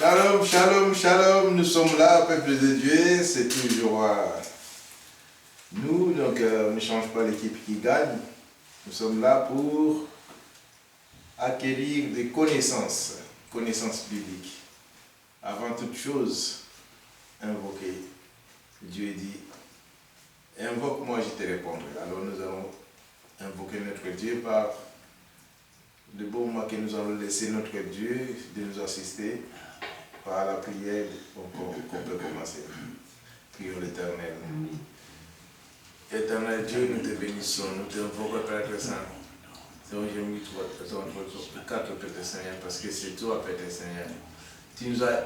Shalom, shalom, shalom, nous sommes là, peuple de Dieu, c'est toujours nous, donc ne change pas l'équipe qui gagne. Nous sommes là pour acquérir des connaissances bibliques. Avant toute chose, invoquer. Dieu dit, invoque-moi, je te répondrai. Alors nous allons invoquer notre Dieu par le beau moment que nous allons laisser notre Dieu de nous assister par la prière qu'on peut commencer. Prions l'Éternel. Éternel Dieu, nous te bénissons, nous te invoquons, Père très Saint. Donc j'ai mis quatre Père Seigneur, parce que c'est toi, Père Seigneur. Tu nous as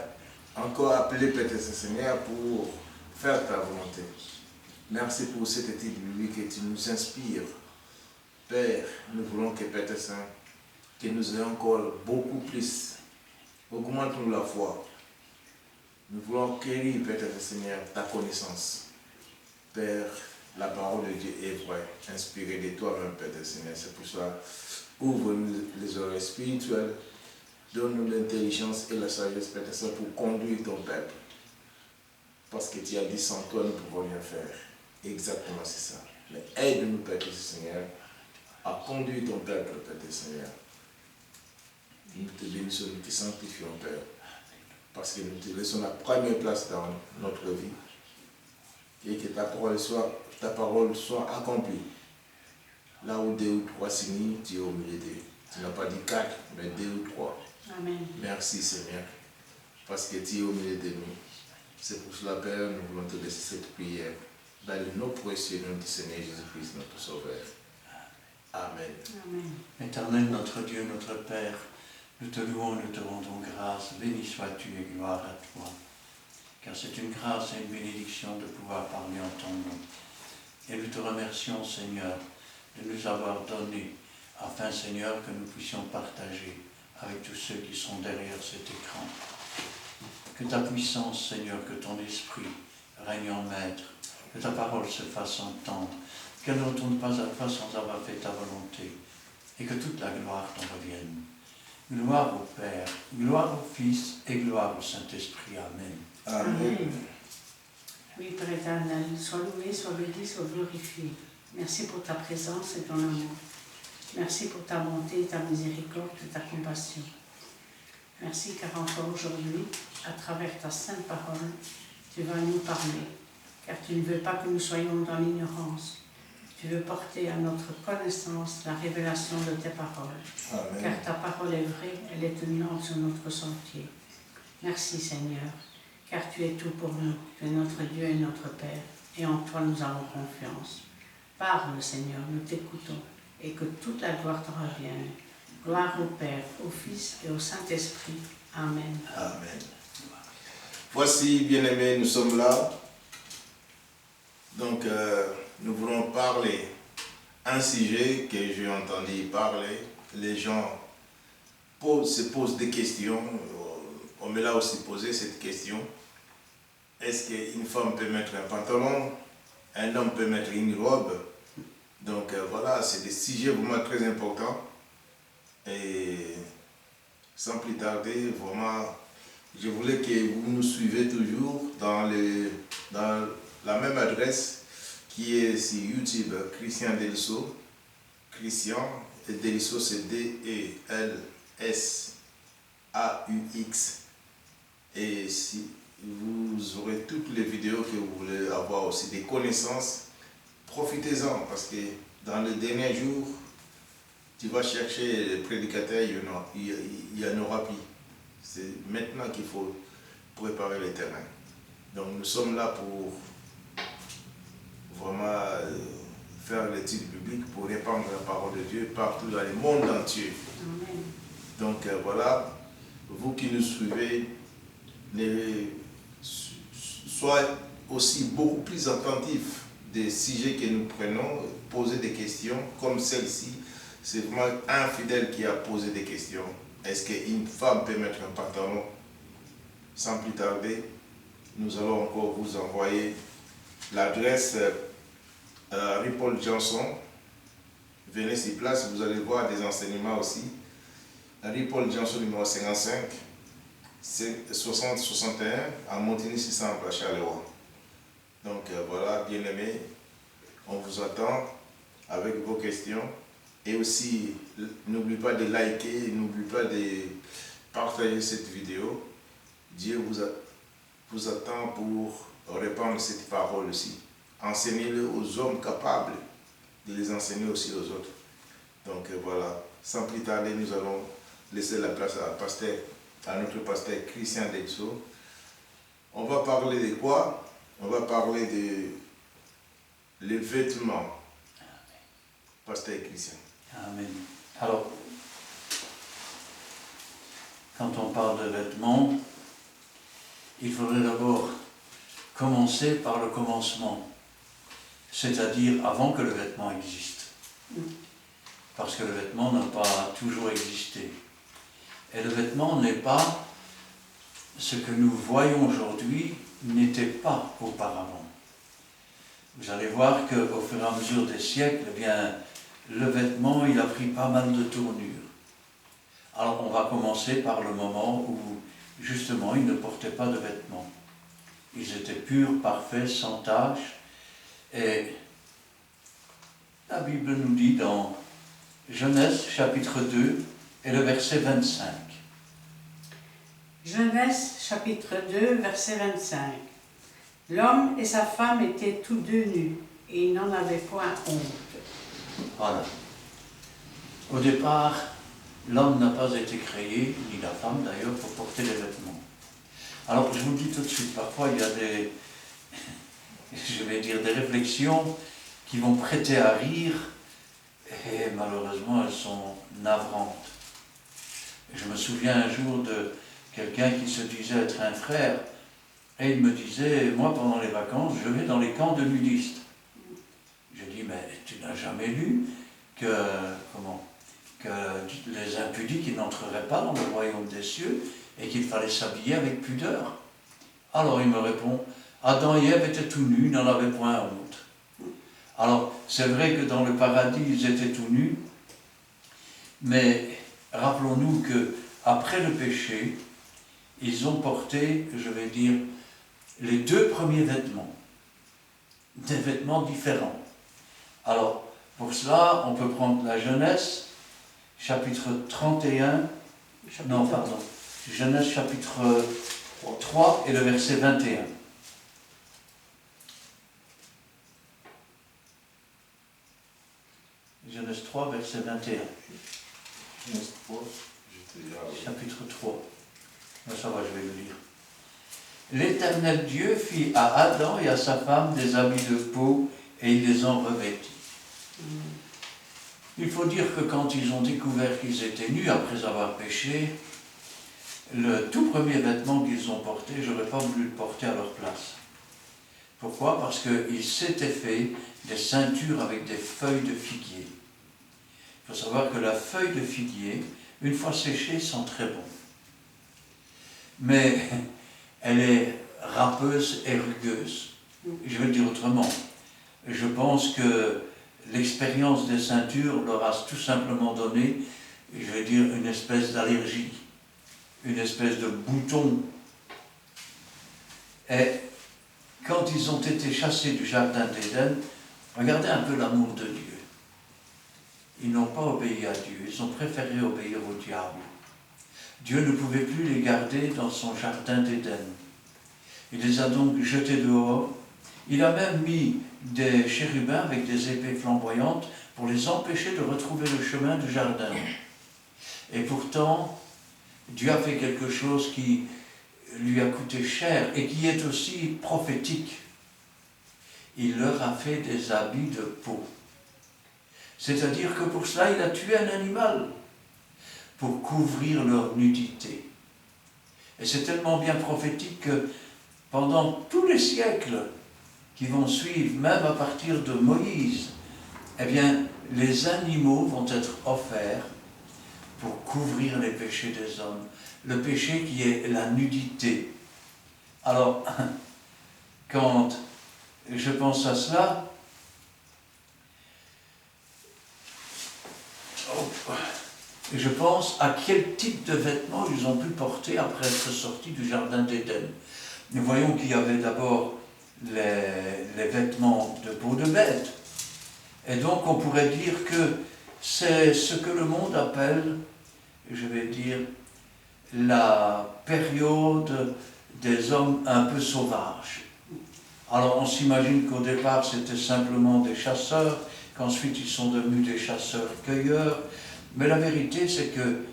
encore appelé, Père Seigneur, pour faire ta volonté. Merci pour cette étude biblique que tu nous inspires. Père, nous voulons que Père Saint, que nous ayons encore beaucoup plus. Augmente-nous la foi. Nous voulons acquérir, Père Seigneur, ta connaissance. Père, la parole de Dieu est vraie, inspirée de toi-même, Père Seigneur. C'est pour ça, ouvre-nous les oreilles spirituelles, donne-nous l'intelligence et la sagesse, Père Seigneur, pour conduire ton peuple. Parce que tu as dit, sans toi, nous ne pouvons rien faire. Exactement, c'est ça. Mais aide-nous, Père Seigneur, à conduire ton peuple, Père Seigneur. Nous te bénissons, nous te sanctifions, Père, parce que nous te laissons la première place dans notre vie et que ta parole soit accomplie. Là où deux ou trois signent, tu es au milieu d'eux. Tu n'as pas dit quatre, mais deux ou trois. Amen. Merci, Seigneur, parce que tu es au milieu de nous. C'est pour cela, Père, nous voulons te laisser cette prière dans le nom précieux du Seigneur Jésus-Christ, notre Sauveur. Amen. Amen. Éternel, notre Dieu, notre Père, nous te louons, nous te rendons grâce. Béni sois-tu et gloire à toi. Car c'est une grâce et une bénédiction de pouvoir parler en ton nom. Et nous te remercions, Seigneur, de nous avoir donné, afin, Seigneur, que nous puissions partager avec tous ceux qui sont derrière cet écran. Que ta puissance, Seigneur, que ton esprit règne en maître, que ta parole se fasse entendre, qu'elle ne retourne pas à toi sans avoir fait ta volonté, et que toute la gloire t'en revienne. Gloire au Père, gloire au Fils et gloire au Saint-Esprit. Amen. Amen. Oui, Père éternel, sois loué, sois béni, sois glorifié. Merci pour ta présence et ton amour. Merci pour ta bonté, ta miséricorde et ta compassion. Merci car encore aujourd'hui, à travers ta sainte parole, tu vas nous parler, car tu ne veux pas que nous soyons dans l'ignorance. Tu veux porter à notre connaissance la révélation de tes paroles. Amen. Car ta parole est vraie, elle est une lampe sur notre sentier. Merci Seigneur, car tu es tout pour nous. Tu es notre Dieu et notre Père, et en toi nous avons confiance. Parle Seigneur, nous t'écoutons, et que toute la gloire t'en revienne. Gloire au Père, au Fils et au Saint-Esprit. Amen. Amen. Voici, bien-aimés, nous sommes là. Donc, nous voulons parler un sujet que j'ai entendu parler. Les gens se posent des questions. On me l'a aussi posé cette question. Est-ce qu'une femme peut mettre un pantalon? Un homme peut mettre une robe? Donc voilà, c'est des sujets vraiment très importants. Et sans plus tarder, vraiment, je voulais que vous nous suivez toujours dans la même adresse qui est sur YouTube, Christian Delisseau. Christian Delisseau, c'est D-E-L-S-A-U-X. Et si vous aurez toutes les vidéos que vous voulez avoir aussi, des connaissances, profitez-en parce que dans les derniers jours, tu vas chercher les prédicateurs, il y en aura plus. C'est maintenant qu'il faut préparer le terrain. Donc nous sommes là pour vraiment faire l'étude biblique, pour répandre la parole de Dieu partout dans le monde entier. Amen. Donc voilà, vous qui nous suivez, soyez aussi beaucoup plus attentifs des sujets que nous prenons, posez des questions comme celle-ci. C'est vraiment un fidèle qui a posé des questions. Est-ce qu'une femme peut mettre un pantalon? Sans plus tarder, nous allons encore vous envoyer l'adresse Paul Johnson. Venez sur place, vous allez voir des enseignements aussi. Paul Johnson numéro 55, 6061 à Montigny-600 à Charleroi. Donc voilà, bien aimés, on vous attend avec vos questions. Et aussi, n'oubliez pas de liker, n'oubliez pas de partager cette vidéo. Dieu vous attend pour répandre cette parole aussi. Enseignez-le aux hommes capables de les enseigner aussi aux autres. Donc voilà, sans plus tarder, nous allons laisser la place à notre pasteur Christian Dexo. On va parler de quoi? On va parler de les vêtements. Pasteur Christian. Amen. Alors, quand on parle de vêtements, il faudrait d'abord commencer par le commencement, c'est-à-dire avant que le vêtement existe. Parce que le vêtement n'a pas toujours existé. Et le vêtement n'est pas ce que nous voyons aujourd'hui, n'était pas auparavant. Vous allez voir qu'au fur et à mesure des siècles, eh bien, le vêtement, il a pris pas mal de tournures. Alors on va commencer par le moment où, justement, ils ne portaient pas de vêtements. Ils étaient purs, parfaits, sans tache. Et la Bible nous dit dans Genèse chapitre 2 et le verset 25. Genèse chapitre 2, verset 25. L'homme et sa femme étaient tous deux nus, et ils n'en avaient point honte. Voilà. Au départ, l'homme n'a pas été créé, ni la femme d'ailleurs, pour porter les vêtements. Alors je vous le dis tout de suite, parfois il y a des, je vais dire, des réflexions qui vont prêter à rire, et malheureusement elles sont navrantes. Je me souviens un jour de quelqu'un qui se disait être un frère, et il me disait, moi pendant les vacances, je vais dans les camps de nudistes. Je dis, mais tu n'as jamais lu que les impudiques ils n'entreraient pas dans le royaume des cieux et qu'il fallait s'habiller avec pudeur. Alors il me répond, Adam et Ève étaient tout nus, ils n'en avaient point honte. Alors c'est vrai que dans le paradis ils étaient tout nus, mais rappelons-nous que après le péché, ils ont porté, je vais dire, les deux premiers vêtements, des vêtements différents. Alors, pour cela, on peut prendre la Genèse, chapitre 31, Genèse chapitre 3 et le verset 21. Genèse 3, verset 21. Genèse 3, Chapitre 3. Ça va, je vais le lire. L'Éternel Dieu fit à Adam et à sa femme des habits de peau et il les en revêtit. Il faut dire que quand ils ont découvert qu'ils étaient nus après avoir péché, le tout premier vêtement qu'ils ont porté, je n'aurais pas voulu le porter à leur place. Pourquoi? Parce qu'ils s'étaient fait des ceintures avec des feuilles de figuier. Il faut savoir que la feuille de figuier, une fois séchée, sent très bon. Mais elle est râpeuse et rugueuse. Je vais le dire autrement. Je pense que l'expérience des ceintures leur a tout simplement donné, je vais dire, une espèce d'allergie, une espèce de bouton. Et quand ils ont été chassés du jardin d'Éden, regardez un peu l'amour de Dieu. Ils n'ont pas obéi à Dieu, ils ont préféré obéir au diable. Dieu ne pouvait plus les garder dans son jardin d'Éden. Il les a donc jetés dehors. Il a même mis des chérubins avec des épées flamboyantes pour les empêcher de retrouver le chemin du jardin. Et pourtant, Dieu a fait quelque chose qui lui a coûté cher et qui est aussi prophétique. Il leur a fait des habits de peau. C'est-à-dire que pour cela, il a tué un animal pour couvrir leur nudité. Et c'est tellement bien prophétique que pendant tous les siècles qui vont suivre, même à partir de Moïse, eh bien, les animaux vont être offerts pour couvrir les péchés des hommes. Le péché qui est la nudité. Alors, quand je pense à cela, je pense à quel type de vêtements ils ont pu porter après être sortis du jardin d'Éden. Nous voyons qu'il y avait d'abord les vêtements de peau de bête. Et donc on pourrait dire que c'est ce que le monde appelle, je vais dire, la période des hommes un peu sauvages. Alors on s'imagine qu'au départ c'était simplement des chasseurs, qu'ensuite ils sont devenus des chasseurs-cueilleurs, mais la vérité c'est que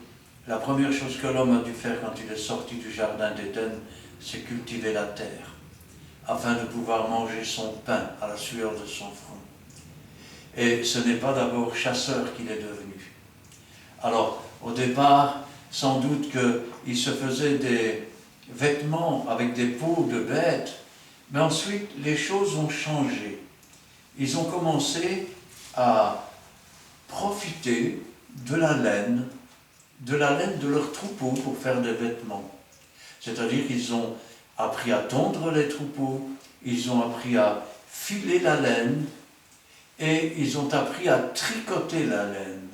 la première chose que l'homme a dû faire quand il est sorti du jardin d'Éden, c'est cultiver la terre, afin de pouvoir manger son pain à la sueur de son front. Et ce n'est pas d'abord chasseur qu'il est devenu. Alors au départ, sans doute qu'il se faisait des vêtements avec des peaux de bêtes, mais ensuite les choses ont changé. Ils ont commencé à profiter de la laine de leurs troupeaux pour faire des vêtements. C'est-à-dire qu'ils ont appris à tondre les troupeaux, ils ont appris à filer la laine et ils ont appris à tricoter la laine.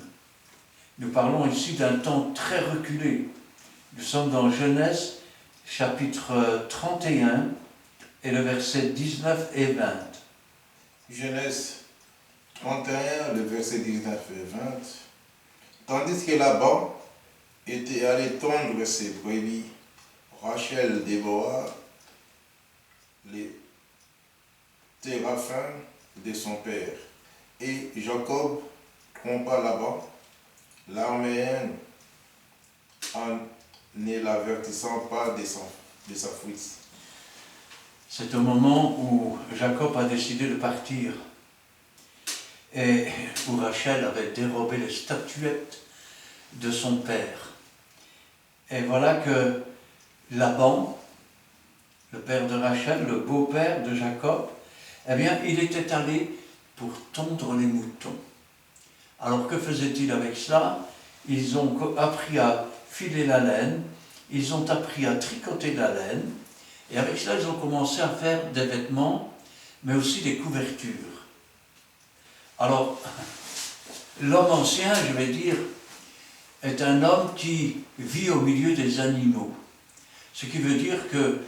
Nous parlons ici d'un temps très reculé. Nous sommes dans Genèse, chapitre 31, et le verset 19 et 20. Genèse 31, le verset 19 et 20. Tandis que Laban était allé tondre ses brebis, Rachel dévora les téraphins de son père. Et Jacob trompa Laban, l'araméen, en ne l'avertissant pas de sa fuite. C'est au moment où Jacob a décidé de partir et où Rachel avait dérobé les statuettes de son père. Et voilà que Laban, le père de Rachel, le beau-père de Jacob, eh bien, il était allé pour tondre les moutons. Alors que faisait-il avec cela? Ils ont appris à filer la laine, ils ont appris à tricoter la laine, et avec cela, ils ont commencé à faire des vêtements, mais aussi des couvertures. Alors, l'homme ancien, je vais dire, est un homme qui vit au milieu des animaux. Ce qui veut dire que,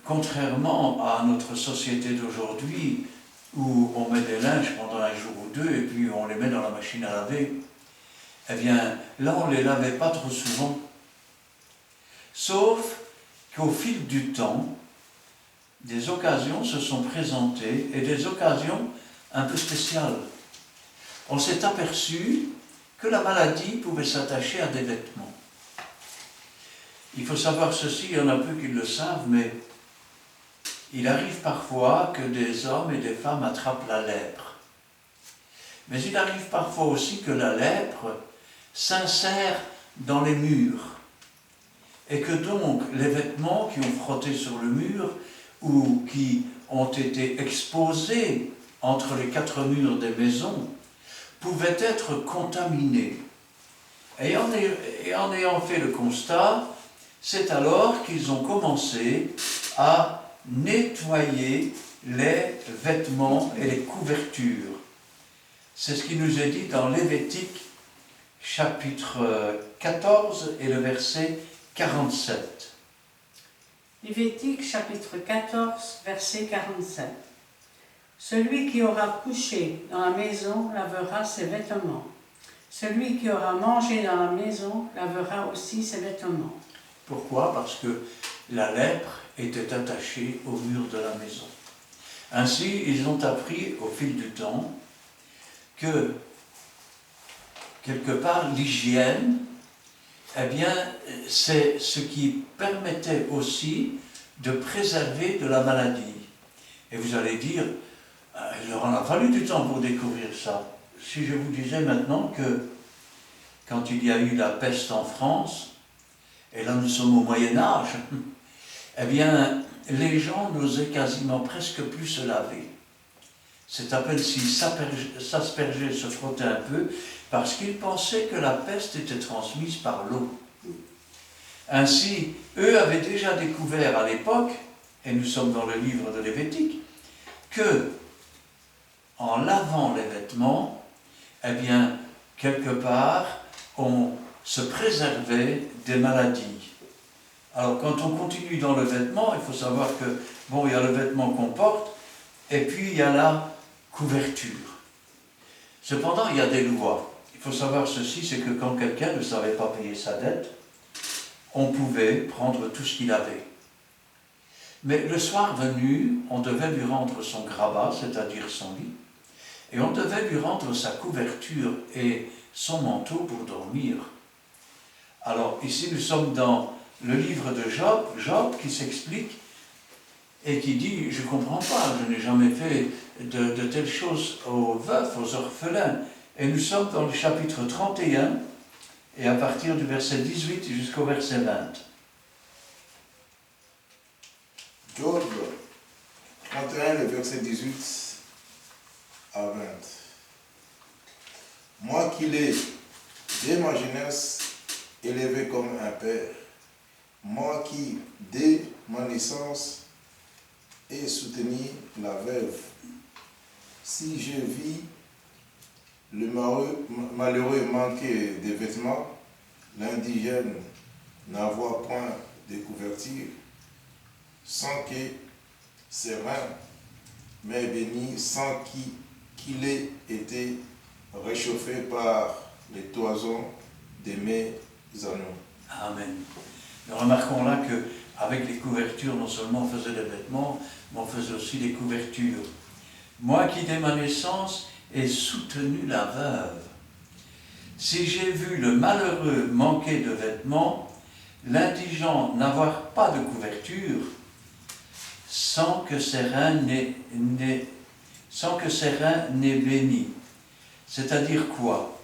contrairement à notre société d'aujourd'hui, où on met des linges pendant un jour ou deux, et puis on les met dans la machine à laver, eh bien, là, on ne les lavait pas trop souvent. Sauf qu'au fil du temps, des occasions se sont présentées, et des occasions un peu spéciales. On s'est aperçu que la maladie pouvait s'attacher à des vêtements. Il faut savoir ceci, il y en a peu qui le savent, mais il arrive parfois que des hommes et des femmes attrapent la lèpre. Mais il arrive parfois aussi que la lèpre s'insère dans les murs. Et que donc les vêtements qui ont frotté sur le mur ou qui ont été exposés entre les quatre murs des maisons pouvaient être contaminés. Et en ayant fait le constat, c'est alors qu'ils ont commencé à nettoyer les vêtements et les couvertures. C'est ce qui nous est dit dans Lévitique, chapitre 14 et le verset 47. Lévitique, chapitre 14, verset 47. Celui qui aura couché dans la maison lavera ses vêtements. Celui qui aura mangé dans la maison lavera aussi ses vêtements. Pourquoi? Parce que la lèpre était attachée au mur de la maison. Ainsi, ils ont appris au fil du temps que, quelque part, l'hygiène, eh bien, c'est ce qui permettait aussi de préserver de la maladie. Et vous allez dire, il leur en a fallu du temps pour découvrir ça. Si je vous disais maintenant que, quand il y a eu la peste en France, et là nous sommes au Moyen-Âge, eh bien, les gens n'osaient quasiment presque plus se laver. C'est à peine s'ils s'aspergeaient, se frottaient un peu, parce qu'ils pensaient que la peste était transmise par l'eau. Ainsi, eux avaient déjà découvert à l'époque, et nous sommes dans le livre de Lévitique, que, en lavant les vêtements, eh bien, quelque part, on se préservait des maladies. Alors quand on continue dans le vêtement, il faut savoir que, bon, il y a le vêtement qu'on porte, et puis il y a la couverture. Cependant, il y a des lois. Il faut savoir ceci, c'est que quand quelqu'un ne savait pas payer sa dette, on pouvait prendre tout ce qu'il avait. Mais le soir venu, on devait lui rendre son grabat, c'est-à-dire son lit, et on devait lui rendre sa couverture et son manteau pour dormir. Alors ici, nous sommes dans le livre de Job, Job qui s'explique et qui dit « Je ne comprends pas, je n'ai jamais fait de telles choses aux veufs, aux orphelins. » Et nous sommes dans le chapitre 31, et à partir du verset 18 jusqu'au verset 20. Job 31, le verset 18 à 20. Moi qui l'ai, dès ma jeunesse, élevé comme un père, moi qui, dès ma naissance, ai soutenu la veuve, si je vis le malheureux manquer de vêtements, l'indigène n'avoir point de couverture, sans que ses reins m'aient béni, sans qu'il ait été réchauffé par les toisons de mes anneaux. Amen. Nous remarquons là qu'avec les couvertures, non seulement on faisait des vêtements, mais on faisait aussi des couvertures. Moi qui, dès ma naissance, ai soutenu la veuve. Si j'ai vu le malheureux manquer de vêtements, l'indigent n'avoir pas de couverture, sans que ses reins n'aient béni. C'est-à-dire quoi?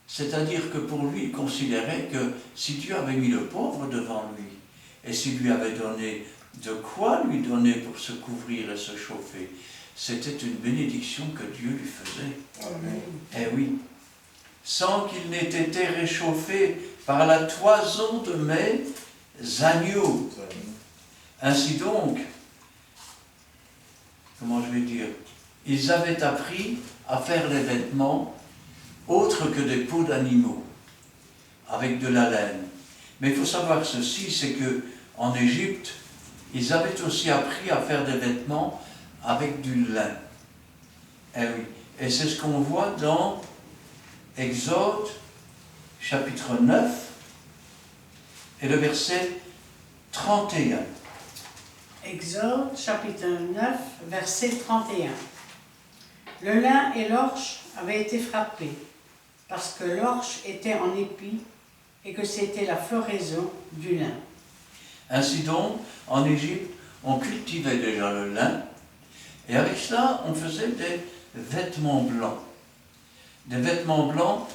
C'est-à-dire que pour lui, il considérait que si Dieu avait mis le pauvre devant lui, et s'il lui avait donné de quoi lui donner pour se couvrir et se chauffer, c'était une bénédiction que Dieu lui faisait. Amen. Eh oui, sans qu'il n'ait été réchauffé par la toison de mes agneaux. Ainsi donc, comment je vais dire, ils avaient appris à faire les vêtements autres que des peaux d'animaux, avec de la laine. Mais il faut savoir ceci, c'est que en Égypte, ils avaient aussi appris à faire des vêtements avec du lin. Eh oui, et c'est ce qu'on voit dans Exode, chapitre 9, et le verset 31. Exode, chapitre 9, verset 31. Le lin et l'orche avaient été frappés, parce que l'orche était en épi et que c'était la floraison du lin. Ainsi donc, En Égypte, on cultivait déjà le lin, et avec cela, on faisait des vêtements blancs. Des vêtements blancs,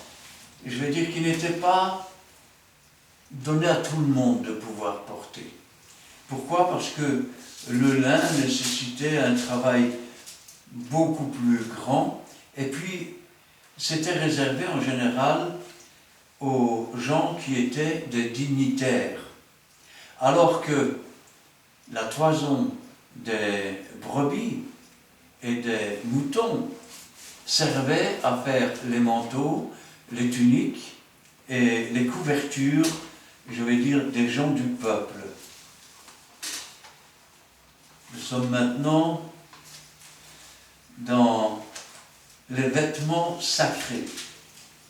je vais dire, qui n'étaient pas donnés à tout le monde de pouvoir porter. Pourquoi? Parce que le lin nécessitait un travail beaucoup plus grand, et puis c'était réservé en général aux gens qui étaient des dignitaires. Alors que la toison des brebis et des moutons servait à faire les manteaux, les tuniques et les couvertures, je vais dire, des gens du peuple. Nous sommes maintenant dans les vêtements sacrés.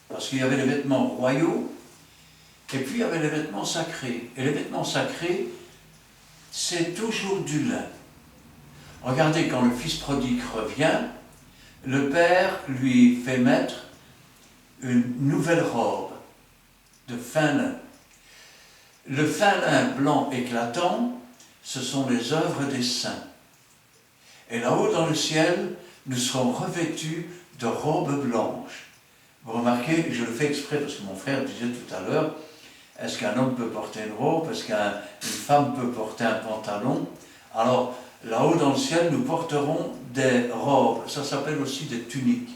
Parce qu'il y avait les vêtements royaux, et puis il y avait les vêtements sacrés. Et les vêtements sacrés, c'est toujours du lin. Regardez, quand le fils prodigue revient, le père lui fait mettre une nouvelle robe de fin lin. Le fin lin blanc éclatant, ce sont les œuvres des saints. Et là-haut dans le ciel, nous serons revêtus de robes blanches. Vous remarquez, je le fais exprès parce que mon frère disait tout à l'heure, est-ce qu'un homme peut porter une robe? Est-ce qu'une femme peut porter un pantalon? Alors, là-haut dans le ciel, nous porterons des robes. Ça s'appelle aussi des tuniques.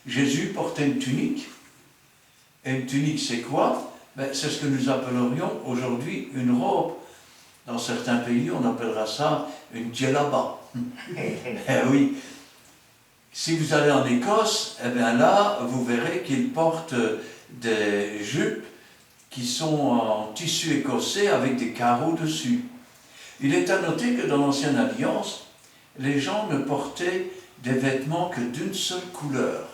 Jésus portait une tunique. Et une tunique, c'est quoi? Ben, c'est ce que nous appellerions aujourd'hui une robe. Dans certains pays, on appellera ça une djellaba. Eh oui. Si vous allez en Écosse, eh bien là, vous verrez qu'ils portent des jupes qui sont en tissu écossais avec des carreaux dessus. Il est à noter que dans l'Ancienne Alliance, les gens ne portaient des vêtements que d'une seule couleur.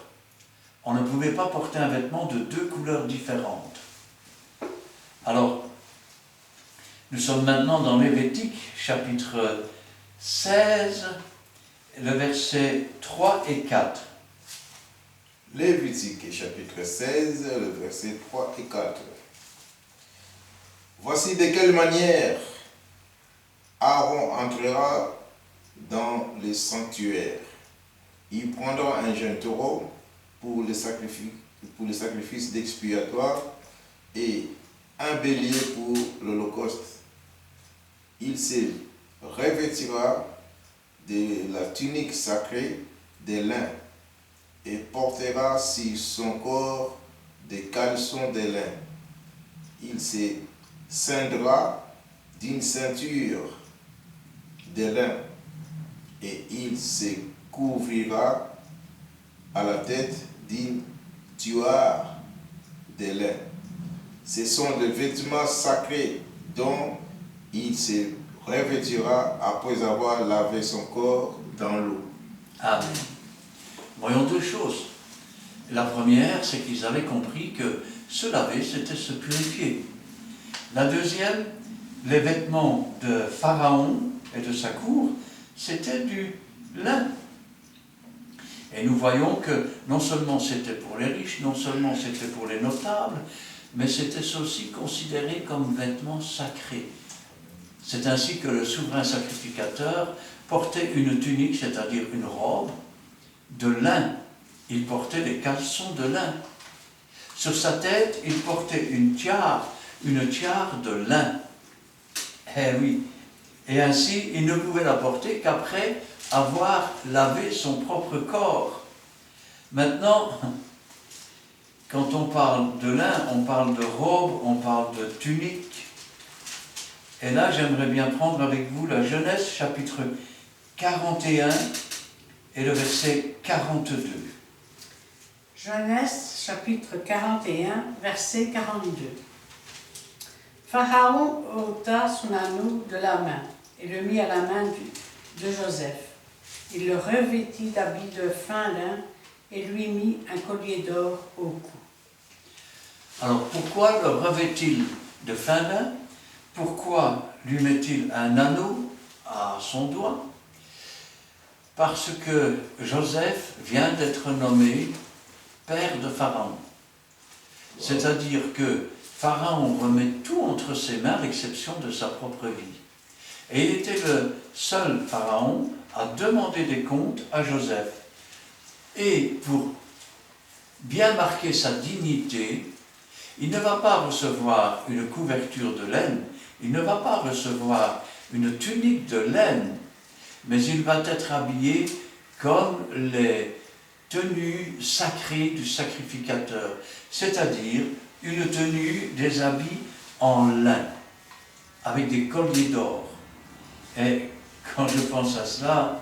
On ne pouvait pas porter un vêtement de deux couleurs différentes. Alors, nous sommes maintenant dans Lévitique, chapitre 16, le verset 3 et 4. Lévitique, chapitre 16, le verset 3 et 4. Voici de quelle manière Aaron entrera dans le sanctuaire. Il prendra un jeune taureau pour le sacrifice d'expiatoire et un bélier pour l'holocauste. Il se revêtira de la tunique sacrée de lin et portera sur son corps des caleçons de lin. Il se ceindra d'une ceinture de lin et il se couvrira à la tête d'une tuare de lin. Ce sont des vêtements sacrés dont il se revêtira après avoir lavé son corps dans l'eau. Amen. Voyons deux choses. La première, c'est qu'ils avaient compris que se laver, c'était se purifier. La deuxième, les vêtements de Pharaon et de sa cour, c'était du lin. Et nous voyons que non seulement c'était pour les riches, non seulement c'était pour les notables, mais c'était aussi considéré comme vêtements sacrés. C'est ainsi que le souverain sacrificateur portait une tunique, c'est-à-dire une robe, de lin. Il portait des caleçons de lin. Sur sa tête, il portait une tiare de lin. Eh oui. Et ainsi, il ne pouvait la porter qu'après avoir lavé son propre corps. Maintenant, quand on parle de lin, on parle de robe, on parle de tunique. Et là, j'aimerais bien prendre avec vous la Genèse, chapitre 41 et le verset 42. Genèse, chapitre 41, verset 42. Pharaon ôta son anneau de la main et le mit à la main de Joseph. Il le revêtit d'habits de fin lin et lui mit un collier d'or au cou. Alors, pourquoi le revêt-il de fin lin? Pourquoi lui met-il un anneau à son doigt? Parce que Joseph vient d'être nommé père de Pharaon. C'est-à-dire que Pharaon remet tout entre ses mains, à l'exception de sa propre vie. Et il était le seul Pharaon à demander des comptes à Joseph. Et pour bien marquer sa dignité, il ne va pas recevoir une couverture de laine, il ne va pas recevoir une tunique de laine, mais il va être habillé comme les tenues sacrées du sacrificateur, c'est-à-dire une tenue, des habits en lin, avec des colliers d'or. Et quand je pense à cela,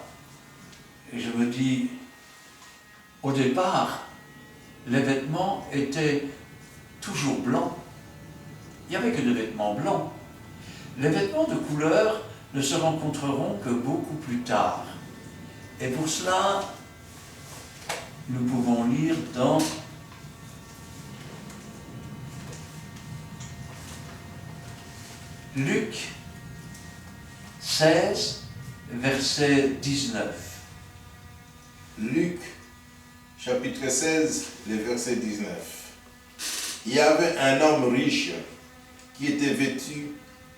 je me dis, au départ, les vêtements étaient toujours blancs. Il n'y avait que des vêtements blancs. Les vêtements de couleur ne se rencontreront que beaucoup plus tard. Et pour cela, nous pouvons lire dans Luc 16, verset 19. Luc, chapitre 16, le verset 19. Il y avait un homme riche qui était vêtu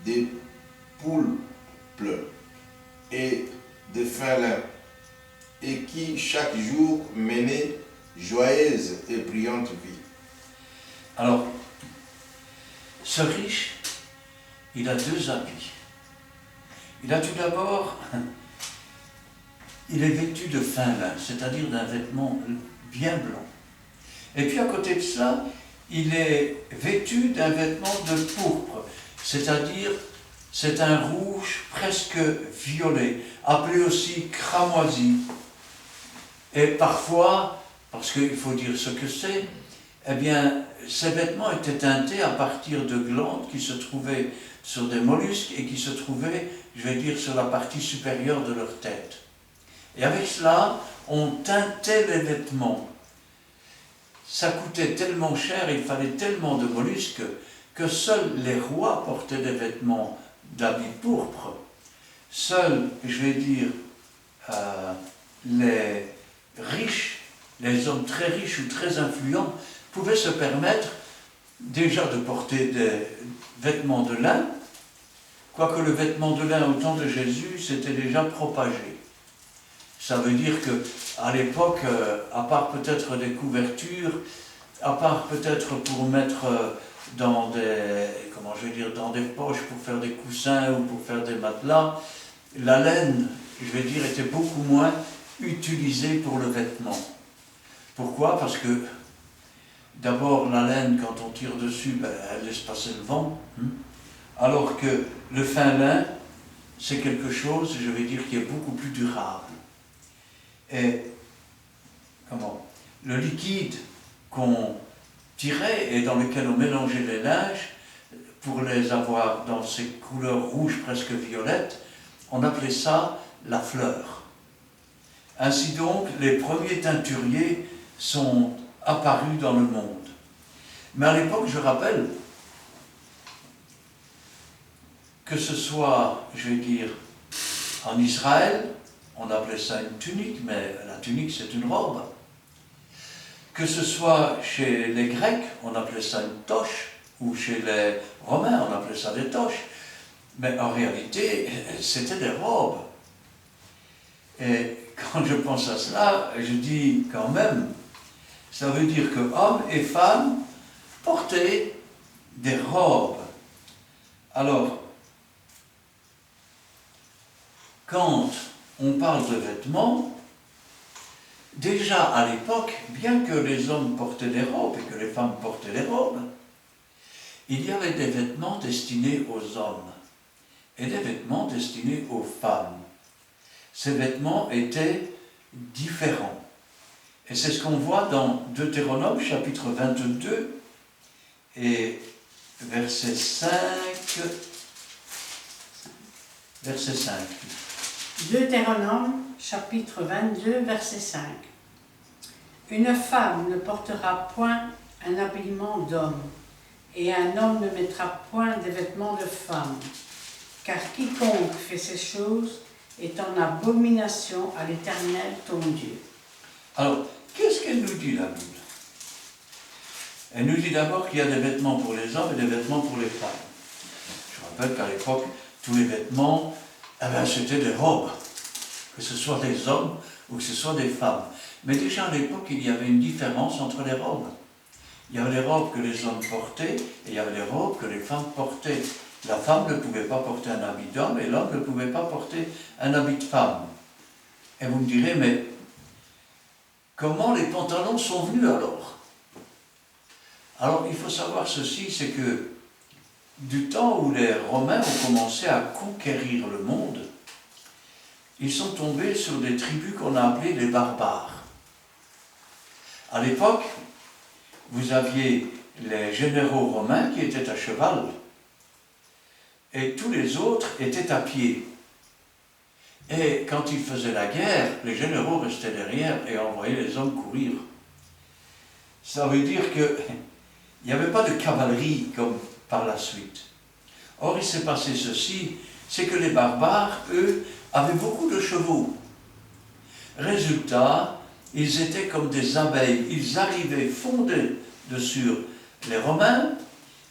de pourpre et de fin lin, et qui chaque jour menait joyeuse et brillante vie. Alors, ce riche, il a deux habits. Il a tout d'abord, il est vêtu de fin lin, c'est-à-dire d'un vêtement bien blanc. Et puis à côté de ça, il est vêtu d'un vêtement de pourpre, c'est-à-dire c'est un rouge presque violet, appelé aussi cramoisi. Et parfois, parce qu'il faut dire ce que c'est, eh bien, ces vêtements étaient teintés à partir de glandes qui se trouvaient sur des mollusques et qui se trouvaient, je vais dire, sur la partie supérieure de leur tête. Et avec cela, on teintait les vêtements. Ça coûtait tellement cher, il fallait tellement de mollusques que seuls les rois portaient des vêtements d'habits pourpres. Seuls, je vais dire, les riches, les hommes très riches ou très influents, pouvaient se permettre déjà de porter des vêtements de lin, quoique le vêtement de lin au temps de Jésus s'était déjà propagé. Ça veut dire qu'à l'époque, à part peut-être des couvertures, à part peut-être pour mettre dans des, comment je vais dire, dans des poches pour faire des coussins ou pour faire des matelas, la laine, je vais dire, était beaucoup moins utilisée pour le vêtement. Pourquoi? Parce que d'abord, la laine, quand on tire dessus, ben, elle laisse passer le vent. Alors que le fin lin, c'est quelque chose, je vais dire, qui est beaucoup plus durable. Et le liquide qu'on tirait et dans lequel on mélangeait les linges, pour les avoir dans ces couleurs rouges presque violettes, on appelait ça la fleur. Ainsi donc, les premiers teinturiers sont apparus dans le monde. Mais à l'époque, je rappelle, que ce soit, je vais dire, en Israël, on appelait ça une tunique, mais la tunique c'est une robe. Que ce soit chez les Grecs, on appelait ça une toche, ou chez les Romains, on appelait ça des toches. Mais en réalité, c'était des robes. Et quand je pense à cela, je dis quand même, ça veut dire que hommes et femmes portaient des robes. Alors, quand on parle de vêtements, déjà à l'époque, bien que les hommes portaient des robes et que les femmes portaient des robes, il y avait des vêtements destinés aux hommes et des vêtements destinés aux femmes. Ces vêtements étaient différents. Et c'est ce qu'on voit dans Deutéronome chapitre 22 et verset 5. Verset 5. Deutéronome, chapitre 22, verset 5. Une femme ne portera point un habillement d'homme, et un homme ne mettra point des vêtements de femme, car quiconque fait ces choses est en abomination à l'Éternel ton Dieu. Alors, qu'est-ce qu'elle nous dit la Bible? Elle nous dit d'abord qu'il y a des vêtements pour les hommes et des vêtements pour les femmes. Je rappelle qu'à l'époque, tous les vêtements, c'était des robes, que ce soit des hommes ou que ce soit des femmes. Mais déjà à l'époque, il y avait une différence entre les robes. Il y avait les robes que les hommes portaient et il y avait les robes que les femmes portaient. La femme ne pouvait pas porter un habit d'homme et l'homme ne pouvait pas porter un habit de femme. Et vous me direz, mais comment les pantalons sont venus alors? Alors il faut savoir ceci, c'est que du temps où les Romains ont commencé à conquérir le monde, ils sont tombés sur des tribus qu'on a appelées les barbares. À l'époque, vous aviez les généraux romains qui étaient à cheval, et tous les autres étaient à pied. Et quand ils faisaient la guerre, les généraux restaient derrière et envoyaient les hommes courir. Ça veut dire qu'il n'y avait pas de cavalerie comme par la suite. Or, il s'est passé ceci, c'est que les barbares, eux, avaient beaucoup de chevaux. Résultat, ils étaient comme des abeilles. Ils arrivaient fonder dessus les Romains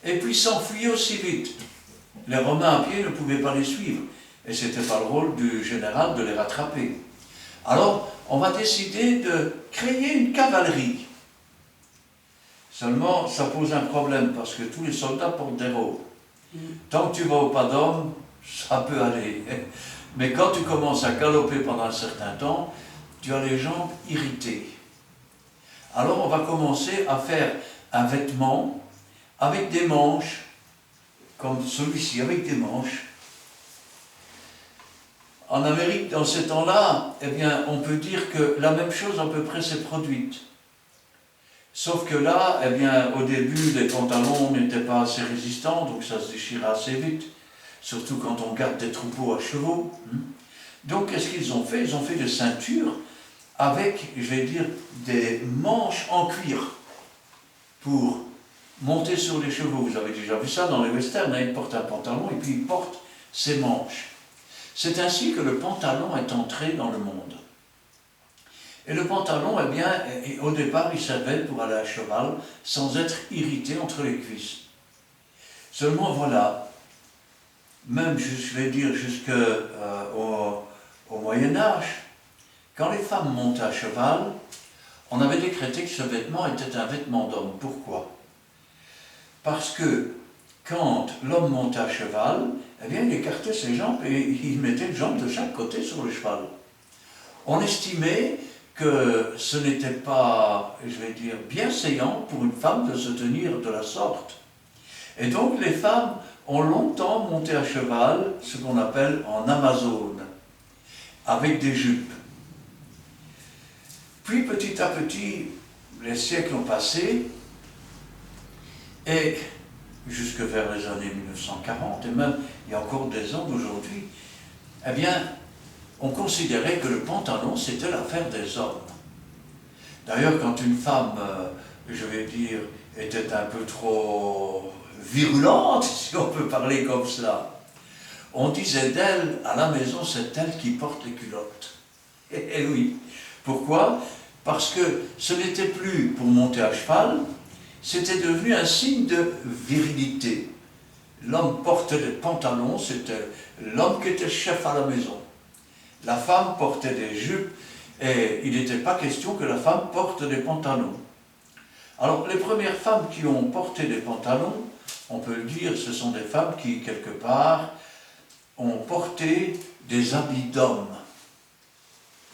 et puis s'enfuyaient aussi vite. Les Romains à pied ne pouvaient pas les suivre. Et ce n'était pas le rôle du général de les rattraper. Alors, on va décider de créer une cavalerie. Seulement, ça pose un problème, parce que tous les soldats portent des robes. Tant que tu vas au pas d'homme, ça peut aller. Mais quand tu commences à galoper pendant un certain temps, tu as les jambes irritées. Alors, on va commencer à faire un vêtement avec des manches, comme celui-ci, avec des manches. En Amérique, dans ces temps-là, eh bien, on peut dire que la même chose à peu près s'est produite. Sauf que là, eh bien, au début, les pantalons n'étaient pas assez résistants, donc ça se déchirait assez vite, surtout quand on garde des troupeaux à chevaux. Donc, qu'est-ce qu'ils ont fait? Ils ont fait des ceintures avec, je vais dire, des manches en cuir pour monter sur les chevaux. Vous avez déjà vu ça dans les westerns, hein, ils portent un pantalon et puis ils portent ses manches. C'est ainsi que le pantalon est entré dans le monde. Et le pantalon, eh bien, au départ, il servait pour aller à cheval sans être irrité entre les cuisses. Seulement, voilà, même, je vais dire, jusqu'au Moyen-Âge, quand les femmes montaient à cheval, on avait décrété que ce vêtement était un vêtement d'homme. Pourquoi? Parce que quand l'homme montait à cheval, eh bien, il écartait ses jambes et il mettait une jambe de chaque côté sur le cheval. On estimait que ce n'était pas, je vais dire, bienséant pour une femme de se tenir de la sorte. Et donc les femmes ont longtemps monté à cheval, ce qu'on appelle en Amazone, avec des jupes. Puis petit à petit, les siècles ont passé, et jusque vers les années 1940, et même il y a encore des hommes aujourd'hui, eh bien, on considérait que le pantalon, c'était l'affaire des hommes. D'ailleurs, quand une femme, je vais dire, était un peu trop virulente, si on peut parler comme cela, on disait d'elle, à la maison, c'est elle qui porte les culottes. Et oui. Pourquoi? Parce que ce n'était plus pour monter à cheval, c'était devenu un signe de virilité. L'homme portait des pantalons, c'était l'homme qui était chef à la maison. La femme portait des jupes et il n'était pas question que la femme porte des pantalons. Alors les premières femmes qui ont porté des pantalons, on peut le dire, ce sont des femmes qui, quelque part, ont porté des habits d'hommes.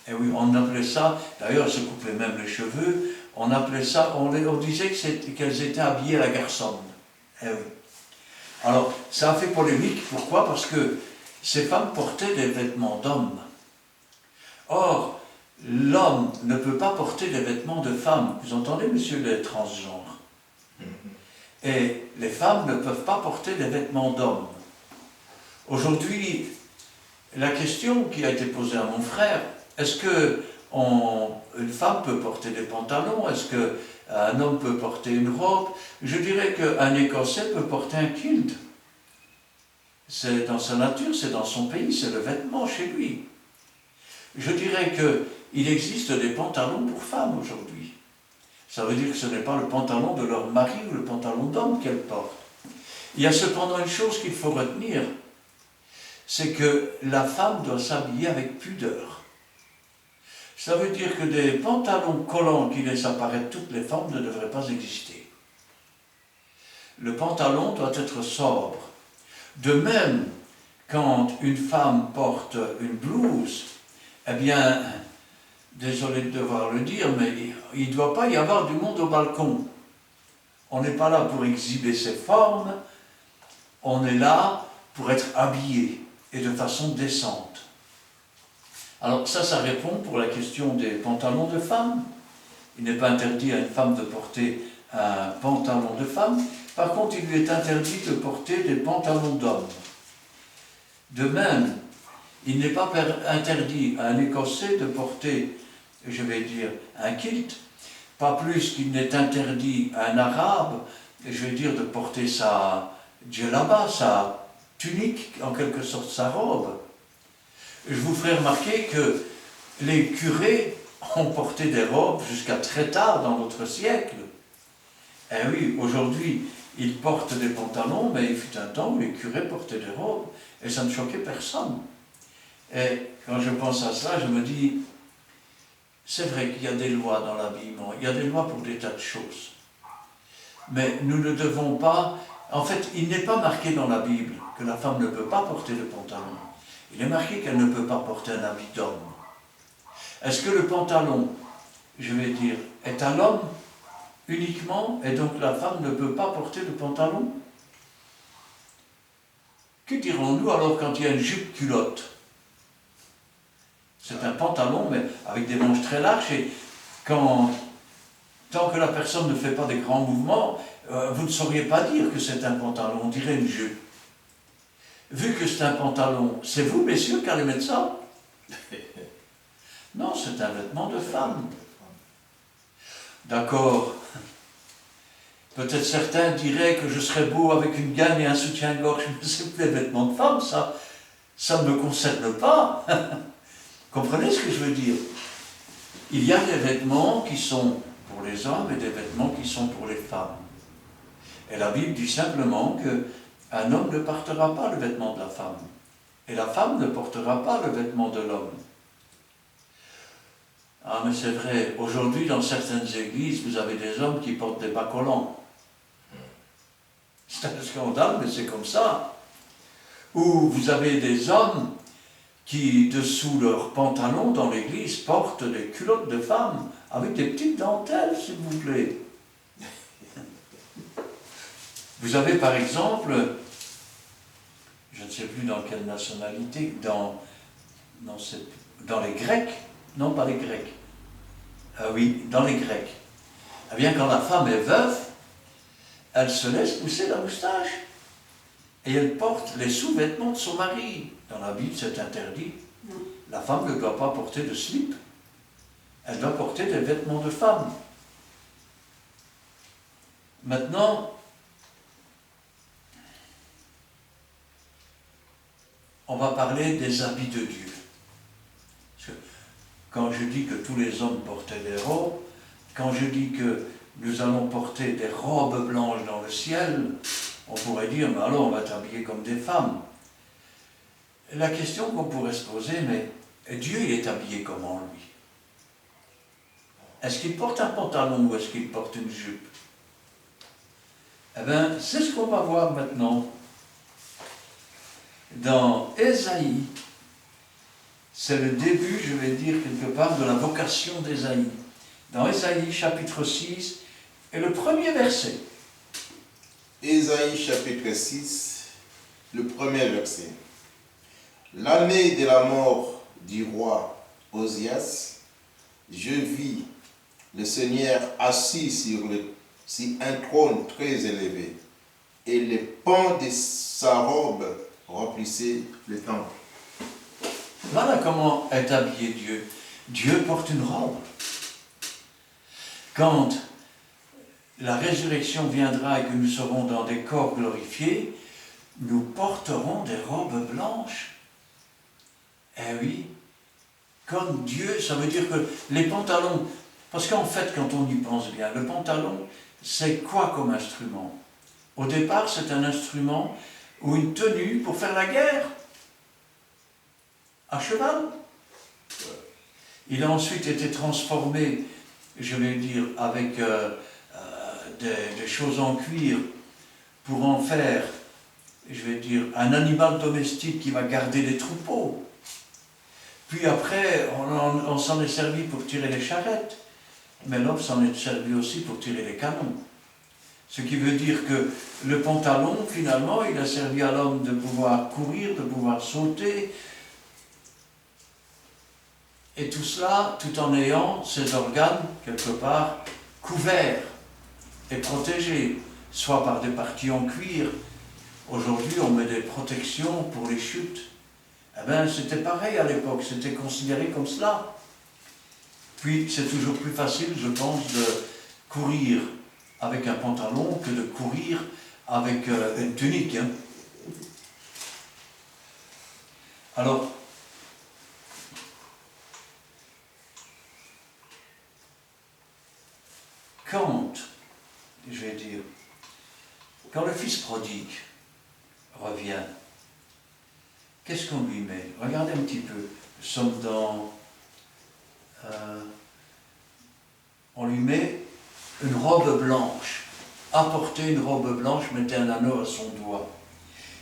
Et oui, on appelait ça, d'ailleurs elles se coupaient même les cheveux, on appelait ça, on disait qu'elles étaient habillées à la garçonne. Eh oui. Alors, ça a fait polémique, pourquoi? Parce que ces femmes portaient des vêtements d'hommes. Or, l'homme ne peut pas porter des vêtements de femme. Vous entendez, monsieur, les transgenres? Et les femmes ne peuvent pas porter des vêtements d'hommes. Aujourd'hui, la question qui a été posée à mon frère, est-ce qu'une femme peut porter des pantalons? Est-ce qu'un homme peut porter une robe? Je dirais qu'un Écossais peut porter un kilt. C'est dans sa nature, c'est dans son pays, c'est le vêtement chez lui. Je dirais qu'il existe des pantalons pour femmes aujourd'hui. Ça veut dire que ce n'est pas le pantalon de leur mari ou le pantalon d'homme qu'elles portent. Il y a cependant une chose qu'il faut retenir, c'est que la femme doit s'habiller avec pudeur. Ça veut dire que des pantalons collants qui laissent apparaître toutes les formes ne devraient pas exister. Le pantalon doit être sobre. De même, quand une femme porte une blouse, eh bien, désolé de devoir le dire, mais il ne doit pas y avoir du monde au balcon. On n'est pas là pour exhiber ses formes, on est là pour être habillé, et de façon décente. Alors ça répond pour la question des pantalons de femme. Il n'est pas interdit à une femme de porter un pantalon de femme, par contre il lui est interdit de porter des pantalons d'homme. De même, il n'est pas interdit à un Écossais de porter, je vais dire, un kilt, pas plus qu'il n'est interdit à un Arabe, je vais dire, de porter sa djellaba, sa tunique, en quelque sorte sa robe. Je vous ferai remarquer que les curés ont porté des robes jusqu'à très tard dans notre siècle. Eh oui, aujourd'hui, ils portent des pantalons, mais il fut un temps où les curés portaient des robes, et ça ne choquait personne. Et quand je pense à ça, je me dis, c'est vrai qu'il y a des lois dans l'habillement, il y a des lois pour des tas de choses. Mais nous ne devons pas... En fait, il n'est pas marqué dans la Bible que la femme ne peut pas porter de pantalon. Il est marqué qu'elle ne peut pas porter un habit d'homme. Est-ce que le pantalon, je vais dire, est à l'homme uniquement, et donc la femme ne peut pas porter de pantalon? Que dirons-nous alors quand il y a une jupe culotte? C'est un pantalon, mais avec des manches très larges, et quand tant que la personne ne fait pas des grands mouvements, vous ne sauriez pas dire que c'est un pantalon, on dirait une jupe. Vu que c'est un pantalon, c'est vous, messieurs, qui allez mettre ça? Non, c'est un vêtement de femme. D'accord. Peut-être certains diraient que je serais beau avec une gagne et un soutien-gorge, mais c'est des vêtements de femme, ça ne me concerne pas. Comprenez ce que je veux dire? Il y a des vêtements qui sont pour les hommes et des vêtements qui sont pour les femmes. Et la Bible dit simplement qu'un homme ne portera pas le vêtement de la femme, et la femme ne portera pas le vêtement de l'homme. Ah, mais c'est vrai, aujourd'hui, dans certaines églises, vous avez des hommes qui portent des bas collants. C'est un scandale, mais c'est comme ça. Ou vous avez des hommes qui, dessous leurs pantalons dans l'église, portent des culottes de femmes, avec des petites dentelles, s'il vous plaît. Vous avez par exemple, je ne sais plus dans quelle nationalité, dans les Grecs, non pas les Grecs, oui, dans les Grecs. Eh bien, quand la femme est veuve, elle se laisse pousser la moustache. Et elle porte les sous-vêtements de son mari. Dans la Bible, c'est interdit. La femme ne doit pas porter de slip. Elle doit porter des vêtements de femme. Maintenant, on va parler des habits de Dieu. Parce que quand je dis que tous les hommes portaient des robes, quand je dis que nous allons porter des robes blanches dans le ciel, on pourrait dire, mais alors on va t'habiller comme des femmes. La question qu'on pourrait se poser, mais Dieu, il est habillé comment, lui? Est-ce qu'il porte un pantalon ou est-ce qu'il porte une jupe? Eh bien, c'est ce qu'on va voir maintenant. Dans Ésaïe, c'est le début, je vais dire quelque part, de la vocation d'Ésaïe. Dans Ésaïe, chapitre 6, et le premier verset. Ésaïe, chapitre 6, le premier verset. L'année de la mort du roi Osias, je vis le Seigneur assis sur un trône très élevé, et les pans de sa robe remplissaient le temple. Voilà comment est habillé Dieu. Dieu porte une robe. Quand la résurrection viendra et que nous serons dans des corps glorifiés, nous porterons des robes blanches. Eh oui, comme Dieu, ça veut dire que les pantalons, parce qu'en fait, quand on y pense bien, le pantalon, c'est quoi comme instrument? Au départ, c'est un instrument ou une tenue pour faire la guerre à cheval. Il a ensuite été transformé, je vais dire, avec des choses en cuir pour en faire, je vais dire, un animal domestique qui va garder les troupeaux. Puis après, on s'en est servi pour tirer les charrettes, mais l'homme s'en est servi aussi pour tirer les canons. Ce qui veut dire que le pantalon, finalement, il a servi à l'homme de pouvoir courir, de pouvoir sauter, et tout cela tout en ayant ses organes, quelque part, couverts et protégés, soit par des parties en cuir. Aujourd'hui, on met des protections pour les chutes. Eh bien, c'était pareil à l'époque, c'était considéré comme cela. Puis, c'est toujours plus facile, je pense, de courir avec un pantalon que de courir avec une tunique. Hein. Alors, quand, je vais dire, quand le fils prodigue revient, qu'est-ce qu'on lui met? Regardez un petit peu. Nous sommes dans... on lui met une robe blanche. Apportez une robe blanche, mettez un anneau à son doigt.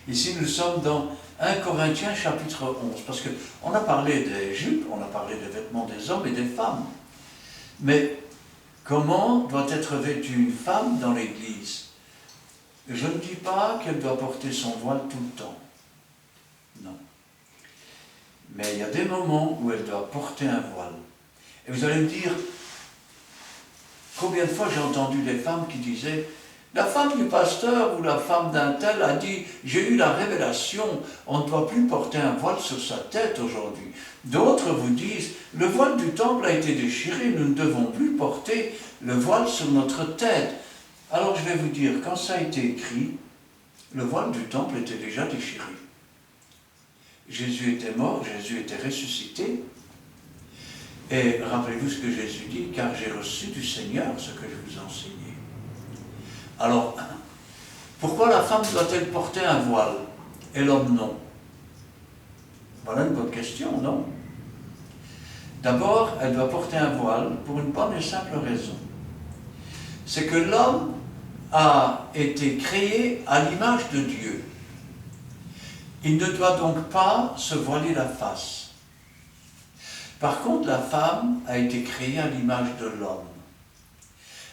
Ici, nous sommes dans 1 Corinthiens chapitre 11, parce qu'on a parlé des jupes, on a parlé des vêtements des hommes et des femmes. Mais comment doit être vêtue une femme dans l'Église? Je ne dis pas qu'elle doit porter son voile tout le temps. Non. Mais il y a des moments où elle doit porter un voile. Et vous allez me dire, Combien de fois j'ai entendu des femmes qui disaient « La femme du pasteur ou la femme d'un tel a dit « J'ai eu la révélation, on ne doit plus porter un voile sur sa tête aujourd'hui. » D'autres vous disent « Le voile du temple a été déchiré, nous ne devons plus porter le voile sur notre tête. » Alors je vais vous dire, quand ça a été écrit, le voile du temple était déjà déchiré. Jésus était mort, Jésus était ressuscité. Et rappelez-vous ce que Jésus dit, car j'ai reçu du Seigneur ce que je vous ai enseigné. Alors, pourquoi la femme doit-elle porter un voile et l'homme non? Voilà une bonne question, non? D'abord, elle doit porter un voile pour une bonne et simple raison. C'est que l'homme a été créé à l'image de Dieu. Il ne doit donc pas se voiler la face. Par contre, la femme a été créée à l'image de l'homme.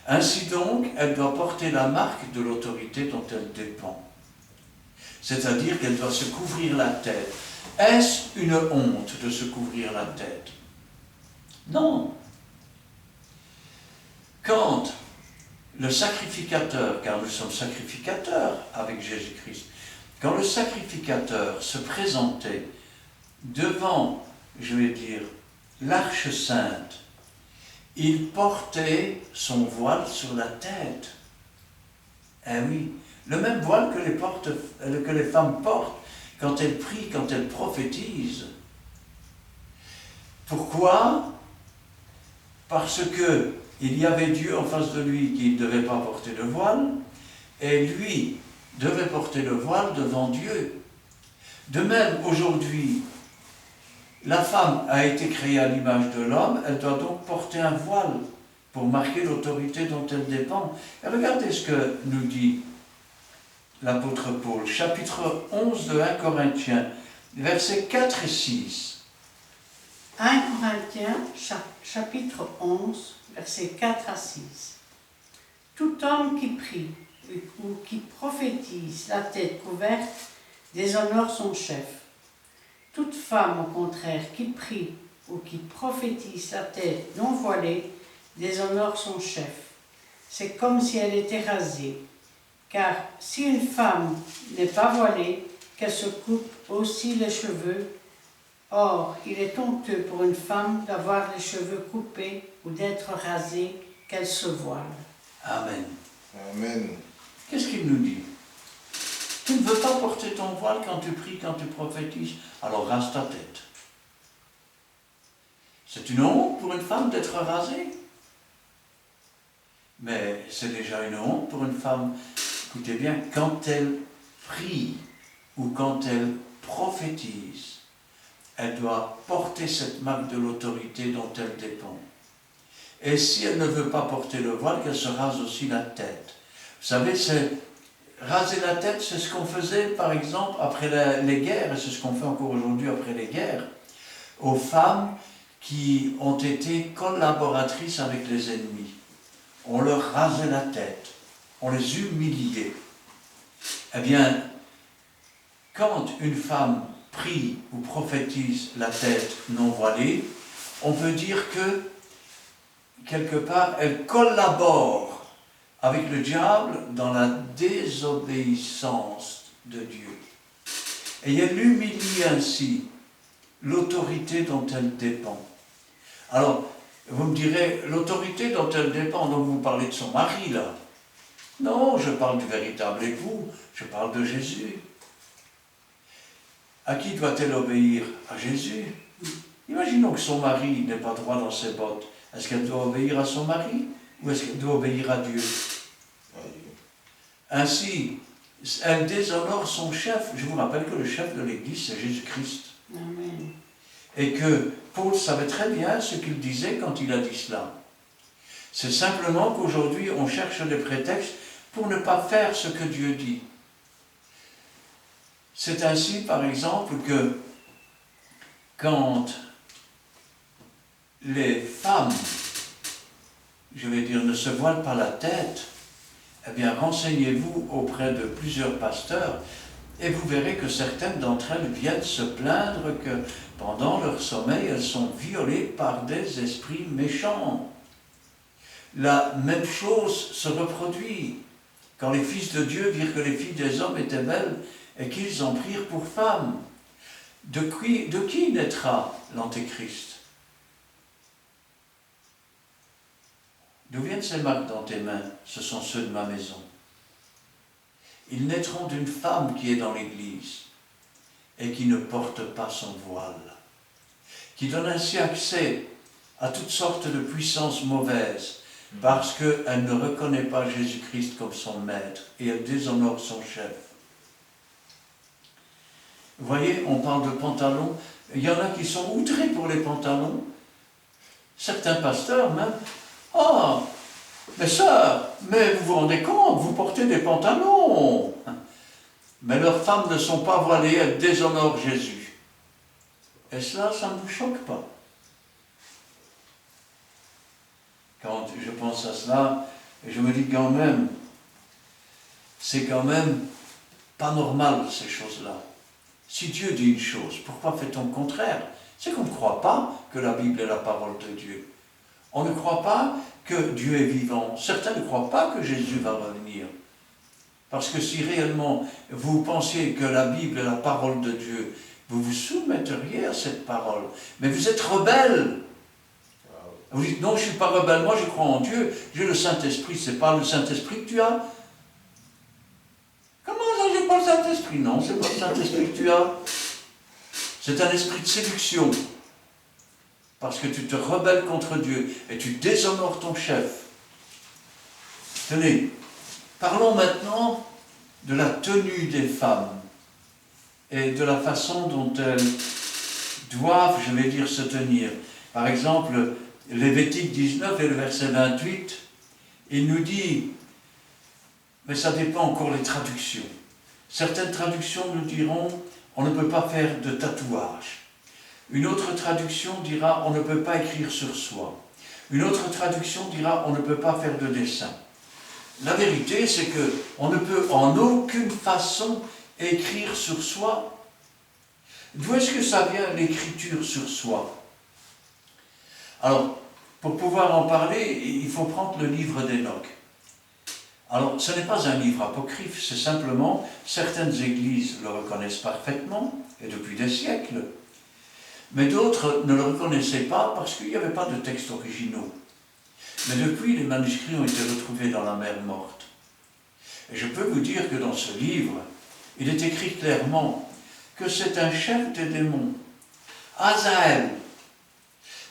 Ainsi donc, elle doit porter la marque de l'autorité dont elle dépend. C'est-à-dire qu'elle doit se couvrir la tête. Est-ce une honte de se couvrir la tête? Non. Quand le sacrificateur, car nous sommes sacrificateurs avec Jésus-Christ, quand le sacrificateur se présentait devant, je vais dire, l'Arche Sainte, il portait son voile sur la tête. Eh oui, le même voile que les femmes portent quand elles prient, quand elles prophétisent. Pourquoi? Parce que il y avait Dieu en face de lui qui ne devait pas porter le voile, et lui devait porter le voile devant Dieu. De même, aujourd'hui, la femme a été créée à l'image de l'homme, elle doit donc porter un voile pour marquer l'autorité dont elle dépend. Et regardez ce que nous dit l'apôtre Paul, chapitre 11 de 1 Corinthiens, versets 4 et 6. 1 Corinthiens, chapitre 11, versets 4 à 6. Tout homme qui prie ou qui prophétise la tête couverte déshonore son chef. Toute femme, au contraire, qui prie ou qui prophétise la tête non voilée déshonore son chef. C'est comme si elle était rasée. Car si une femme n'est pas voilée, qu'elle se coupe aussi les cheveux. Or, il est honteux pour une femme d'avoir les cheveux coupés ou d'être rasée, qu'elle se voile. Amen. Amen. Qu'est-ce qu'il nous dit? Tu ne veux pas porter ton voile quand tu pries, quand tu prophétises, alors rase ta tête. C'est une honte pour une femme d'être rasée. Mais c'est déjà une honte pour une femme, écoutez bien, quand elle prie ou quand elle prophétise, elle doit porter cette marque de l'autorité dont elle dépend. Et si elle ne veut pas porter le voile, qu'elle se rase aussi la tête. Vous savez, raser la tête, c'est ce qu'on faisait, par exemple, après les guerres, et c'est ce qu'on fait encore aujourd'hui après les guerres, aux femmes qui ont été collaboratrices avec les ennemis. On leur rasait la tête, on les humiliait. Eh bien, quand une femme prie ou prophétise la tête non voilée, on peut dire que, quelque part, elle collabore avec le diable dans la désobéissance de Dieu. Et elle humilie ainsi l'autorité dont elle dépend. Alors, vous me direz, l'autorité dont elle dépend, donc vous parlez de son mari là. Non, je parle du véritable époux, je parle de Jésus. À qui doit-elle obéir? À Jésus. Imaginons que son mari n'ait pas droit dans ses bottes. Est-ce qu'elle doit obéir à son mari ou est-ce qu'elle doit obéir à Dieu? Ainsi, elle déshonore son chef. Je vous rappelle que le chef de l'Église, c'est Jésus-Christ. Amen. Et que Paul savait très bien ce qu'il disait quand il a dit cela. C'est simplement qu'aujourd'hui, on cherche des prétextes pour ne pas faire ce que Dieu dit. C'est ainsi, par exemple, que quand les femmes, je vais dire, ne se voilent pas la tête, eh bien, renseignez-vous auprès de plusieurs pasteurs et vous verrez que certaines d'entre elles viennent se plaindre que pendant leur sommeil, elles sont violées par des esprits méchants. la même chose se reproduit. Quand les fils de Dieu virent que les filles des hommes étaient belles et qu'ils en prirent pour femmes. De qui naîtra l'Antéchrist? D'où viennent ces marques dans tes mains? Ce sont ceux de ma maison. Ils naîtront d'une femme qui est dans l'Église et qui ne porte pas son voile, qui donne ainsi accès à toutes sortes de puissances mauvaises, parce qu'elle ne reconnaît pas Jésus-Christ comme son maître et elle déshonore son chef. Vous voyez, on parle de pantalons, il y en a qui sont outrés pour les pantalons, certains pasteurs même. « Oh, mes sœurs, mais vous vous rendez compte, vous portez des pantalons !» Mais leurs femmes ne sont pas voilées, elles déshonorent Jésus. Et cela, ça ne vous choque pas. Quand je pense à cela, je me dis quand même, c'est quand même pas normal ces choses-là. Si Dieu dit une chose, pourquoi fait-on le contraire? C'est qu'on ne croit pas que la Bible est la parole de Dieu. On ne croit pas que Dieu est vivant. Certains ne croient pas que Jésus va revenir. Parce que si réellement vous pensiez que la Bible est la parole de Dieu, vous vous soumetteriez à cette parole. Mais vous êtes rebelle. Vous dites, non, je ne suis pas rebelle, moi je crois en Dieu, j'ai le Saint-Esprit. C'est pas le Saint-Esprit que tu as? Comment ça, j'ai pas le Saint-Esprit? Non, c'est pas le Saint-Esprit que tu as. C'est un esprit de séduction. Parce que tu te rebelles contre Dieu et tu déshonores ton chef. Tenez, parlons maintenant de la tenue des femmes et de la façon dont elles doivent, je vais dire, se tenir. Par exemple, Lévitique 19 et le verset 28, il nous dit, mais ça dépend encore des traductions. Certaines traductions nous diront, on ne peut pas faire de tatouage. Une autre traduction dira, on ne peut pas écrire sur soi. Une autre traduction dira, on ne peut pas faire de dessin. La vérité, c'est qu'on ne peut en aucune façon écrire sur soi. D'où est-ce que ça vient, l'écriture sur soi? Alors, pour pouvoir en parler, il faut prendre le livre d'Enoch. Alors, ce n'est pas un livre apocryphe, c'est simplement, certaines églises le reconnaissent parfaitement, et depuis des siècles, mais d'autres ne le reconnaissaient pas parce qu'il n'y avait pas de textes originaux. Mais depuis, les manuscrits ont été retrouvés dans la mer morte. Et je peux vous dire que dans ce livre, il est écrit clairement que c'est un chef des démons, Azaël.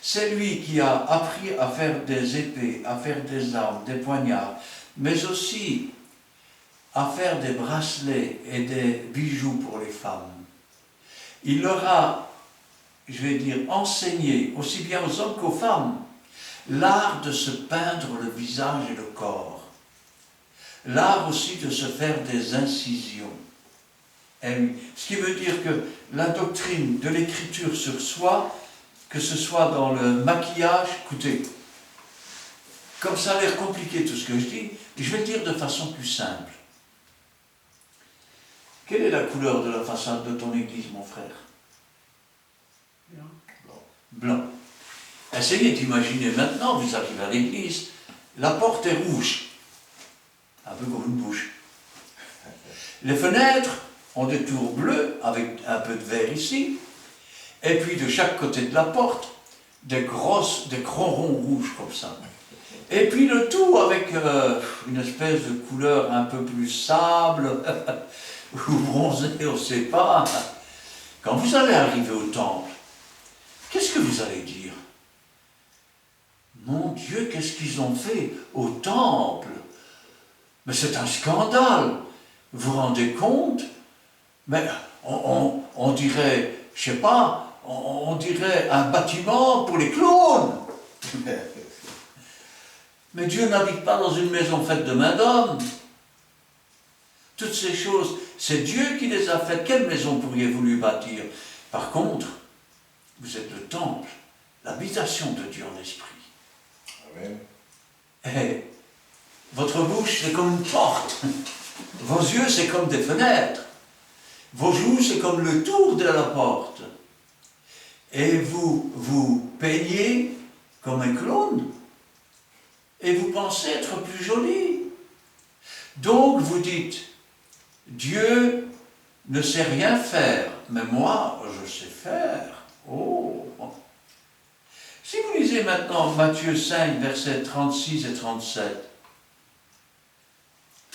C'est lui qui a appris à faire des épées, à faire des armes, des poignards, mais aussi à faire des bracelets et des bijoux pour les femmes. Il leur a, je vais dire, enseigné, aussi bien aux hommes qu'aux femmes, l'art de se peindre le visage et le corps. L'art aussi de se faire des incisions. Et ce qui veut dire que la doctrine de l'écriture sur soi, que ce soit dans le maquillage, écoutez, comme ça a l'air compliqué tout ce que je dis, je vais le dire de façon plus simple. Quelle est la couleur de la façade de ton église, mon frère? Blanc. Blanc. Essayez d'imaginer maintenant, vous arrivez à l'église, la porte est rouge, un peu comme une bouche. Les fenêtres ont des tours bleues avec un peu de vert ici, et puis de chaque côté de la porte, des gros ronds rouges comme ça. Et puis le tout avec une espèce de couleur un peu plus sable, ou bronzée, on ne sait pas. Quand vous allez arriver au temple, qu'est-ce que vous allez dire? Mon Dieu, qu'est-ce qu'ils ont fait au temple? Mais c'est un scandale. Vous vous rendez compte? Mais on dirait, je ne sais pas, on dirait un bâtiment pour les clowns. Mais Dieu n'habite pas dans une maison faite de main d'homme. Toutes ces choses, c'est Dieu qui les a faites. Quelle maison pourriez-vous lui bâtir? Par contre, vous êtes le temple, l'habitation de Dieu en esprit. Amen. Et votre bouche, c'est comme une porte. Vos yeux, c'est comme des fenêtres. Vos joues, c'est comme le tour de la porte. Et vous vous peignez comme un clown. et vous pensez être plus jolie. Donc vous dites, Dieu ne sait rien faire, mais moi, je sais faire. Oh! Si vous lisez maintenant Matthieu 5, versets 36 et 37,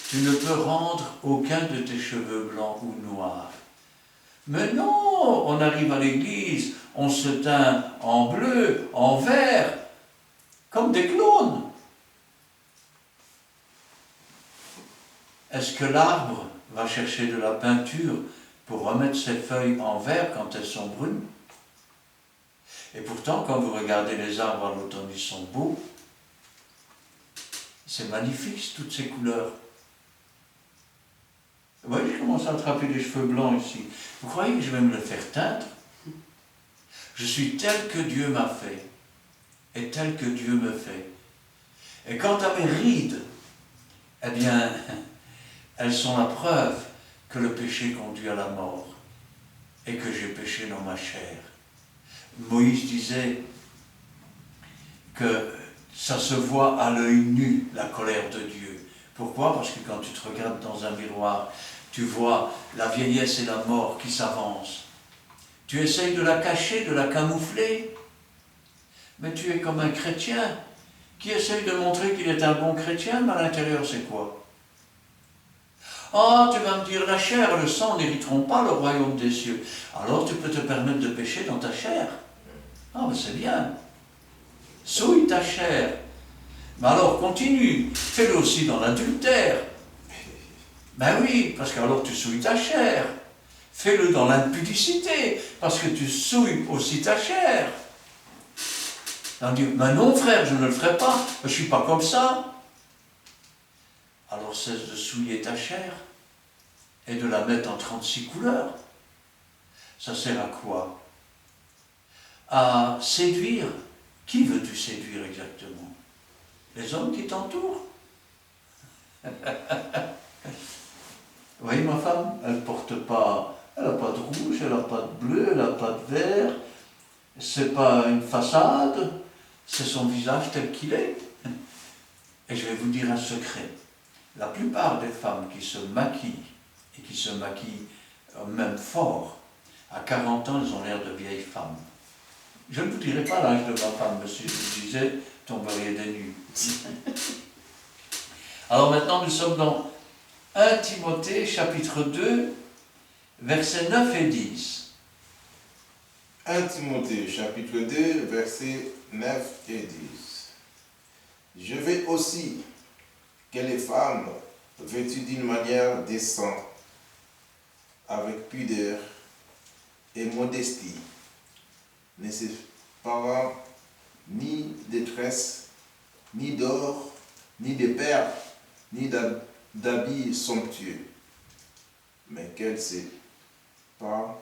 tu ne peux rendre aucun de tes cheveux blancs ou noirs. Mais non, on arrive à l'église, on se teint en bleu, en vert, comme des clones. Est-ce que l'arbre va chercher de la peinture pour remettre ses feuilles en vert quand elles sont brunes? Et pourtant, quand vous regardez les arbres à l'automne, ils sont beaux. C'est magnifique, toutes ces couleurs. Vous voyez, je commence à attraper les cheveux blancs ici. Vous croyez que je vais me les faire teindre? Je suis tel que Dieu m'a fait, et tel que Dieu me fait. Et quant à mes rides, eh bien, elles sont la preuve que le péché conduit à la mort, et que j'ai péché dans ma chair. Moïse disait que ça se voit à l'œil nu, la colère de Dieu. Pourquoi? Parce que quand tu te regardes dans un miroir, tu vois la vieillesse et la mort qui s'avancent. Tu essayes de la cacher, de la camoufler, mais tu es comme un chrétien qui essaye de montrer qu'il est un bon chrétien, mais à l'intérieur c'est quoi? Ah, tu vas me dire, la chair et le sang n'hériteront pas le royaume des cieux. Alors tu peux te permettre de pécher dans ta chair. Ah, mais c'est bien. Souille ta chair. Mais alors continue, fais-le aussi dans l'adultère. Ben oui, parce que alors tu souilles ta chair. Fais-le dans l'impudicité, parce que tu souilles aussi ta chair. On dit, mais non frère, je ne le ferai pas, je ne suis pas comme ça. Alors cesse de souiller ta chair et de la mettre en 36 couleurs. Ça sert à quoi? À séduire. Qui veux-tu séduire exactement? Les hommes qui t'entourent? Vous voyez ma femme, elle porte pas, elle n'a pas de rouge, elle n'a pas de bleu, elle n'a pas de vert. C'est pas une façade, c'est son visage tel qu'il est. Et je vais vous dire un secret. La plupart des femmes qui se maquillent, et qui se maquillent même fort, à 40 ans, elles ont l'air de vieilles femmes. Je ne vous dirai pas l'âge de ma femme, monsieur, je vous disais, tomberiez des nues. Alors maintenant, nous sommes dans 1 Timothée, chapitre 2, versets 9 et 10. 1 Timothée, chapitre 2, versets 9 et 10. Je veux aussi que les femmes, vêtues d'une manière décente, avec pudeur et modestie, ne se séparant ni de tresses, ni d'or, ni de perles, ni d'habits somptueux, mais qu'elles se parlent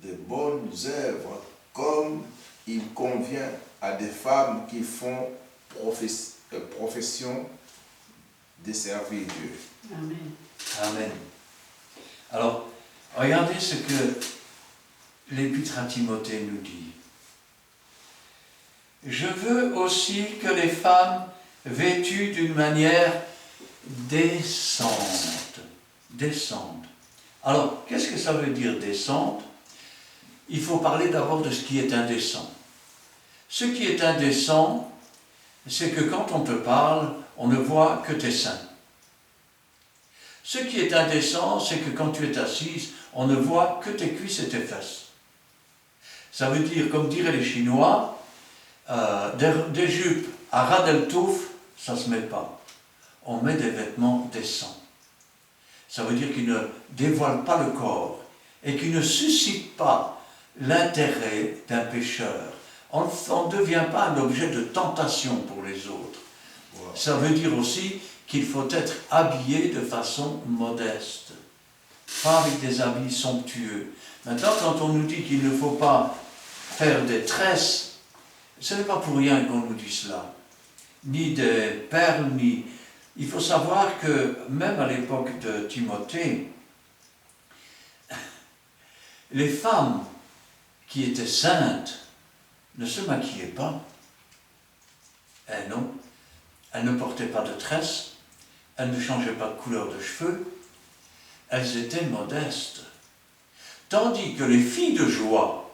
de bonnes œuvres, comme il convient à des femmes qui font profession de servir Dieu. Amen. Amen. Alors, regardez ce que l'Épître à Timothée nous dit. Je veux aussi que les femmes vêtues d'une manière décente. Décente. Alors, qu'est-ce que ça veut dire décente? Il faut parler d'abord de ce qui est indécent. Ce qui est indécent, c'est que quand on te parle, on ne voit que tes seins. Ce qui est indécent, c'est que quand tu es assise, on ne voit que tes cuisses et tes fesses. Ça veut dire, comme diraient les Chinois, des jupes à ras d'eltouf, ça ne se met pas. On met des vêtements décents. Ça veut dire qu'ils ne dévoilent pas le corps et qu'ils ne suscitent pas l'intérêt d'un pécheur. On ne devient pas un objet de tentation pour les autres. Wow. Ça veut dire aussi qu'il faut être habillé de façon modeste, pas avec des habits somptueux. Maintenant, quand on nous dit qu'il ne faut pas faire des tresses, ce n'est pas pour rien qu'on nous dit cela, ni des perles, ni... Il faut savoir que même à l'époque de Timothée, les femmes qui étaient saintes ne se maquillaient pas. Eh non, elles ne portaient pas de tresses, elles ne changeaient pas de couleur de cheveux, elles étaient modestes. Tandis que les filles de joie,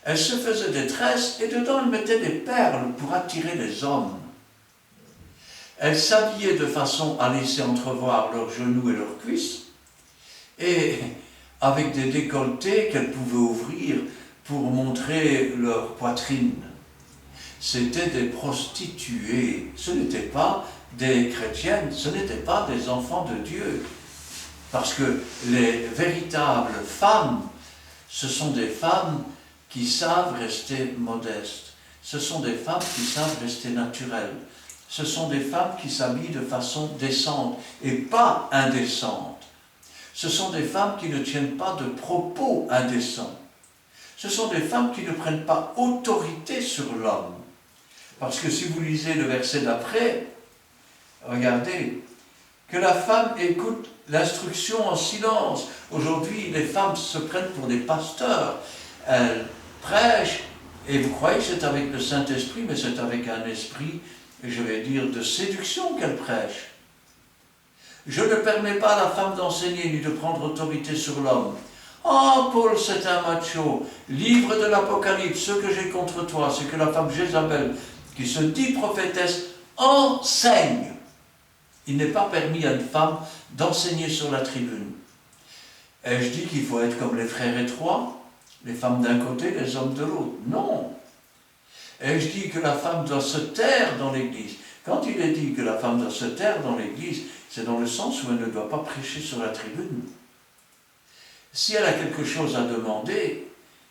elles se faisaient des tresses et dedans elles mettaient des perles pour attirer les hommes. Elles s'habillaient de façon à laisser entrevoir leurs genoux et leurs cuisses, et avec des décolletés qu'elles pouvaient ouvrir pour montrer leur poitrine. C'étaient des prostituées, ce n'étaient pas des chrétiennes, ce n'étaient pas des enfants de Dieu. Parce que les véritables femmes, ce sont des femmes qui savent rester modestes. Ce sont des femmes qui savent rester naturelles. Ce sont des femmes qui s'habillent de façon décente et pas indécente. Ce sont des femmes qui ne tiennent pas de propos indécents. Ce sont des femmes qui ne prennent pas autorité sur l'homme. Parce que si vous lisez le verset d'après, regardez, que la femme écoute l'instruction en silence. Aujourd'hui, les femmes se prennent pour des pasteurs. Elles prêchent, et vous croyez que c'est avec le Saint-Esprit, mais c'est avec un esprit, je vais dire, de séduction qu'elles prêchent. Je ne permets pas à la femme d'enseigner ni de prendre autorité sur l'homme. Oh, Paul, c'est un macho. Livre de l'Apocalypse, ce que j'ai contre toi, c'est que la femme Jézabel, qui se dit prophétesse, enseigne. Il n'est pas permis à une femme d'enseigner sur la tribune. Et je dis qu'il faut être comme les frères étroits, les femmes d'un côté, les hommes de l'autre. Non. Et je dis que la femme doit se taire dans l'Église. Quand il est dit que la femme doit se taire dans l'Église, c'est dans le sens où elle ne doit pas prêcher sur la tribune. Si elle a quelque chose à demander,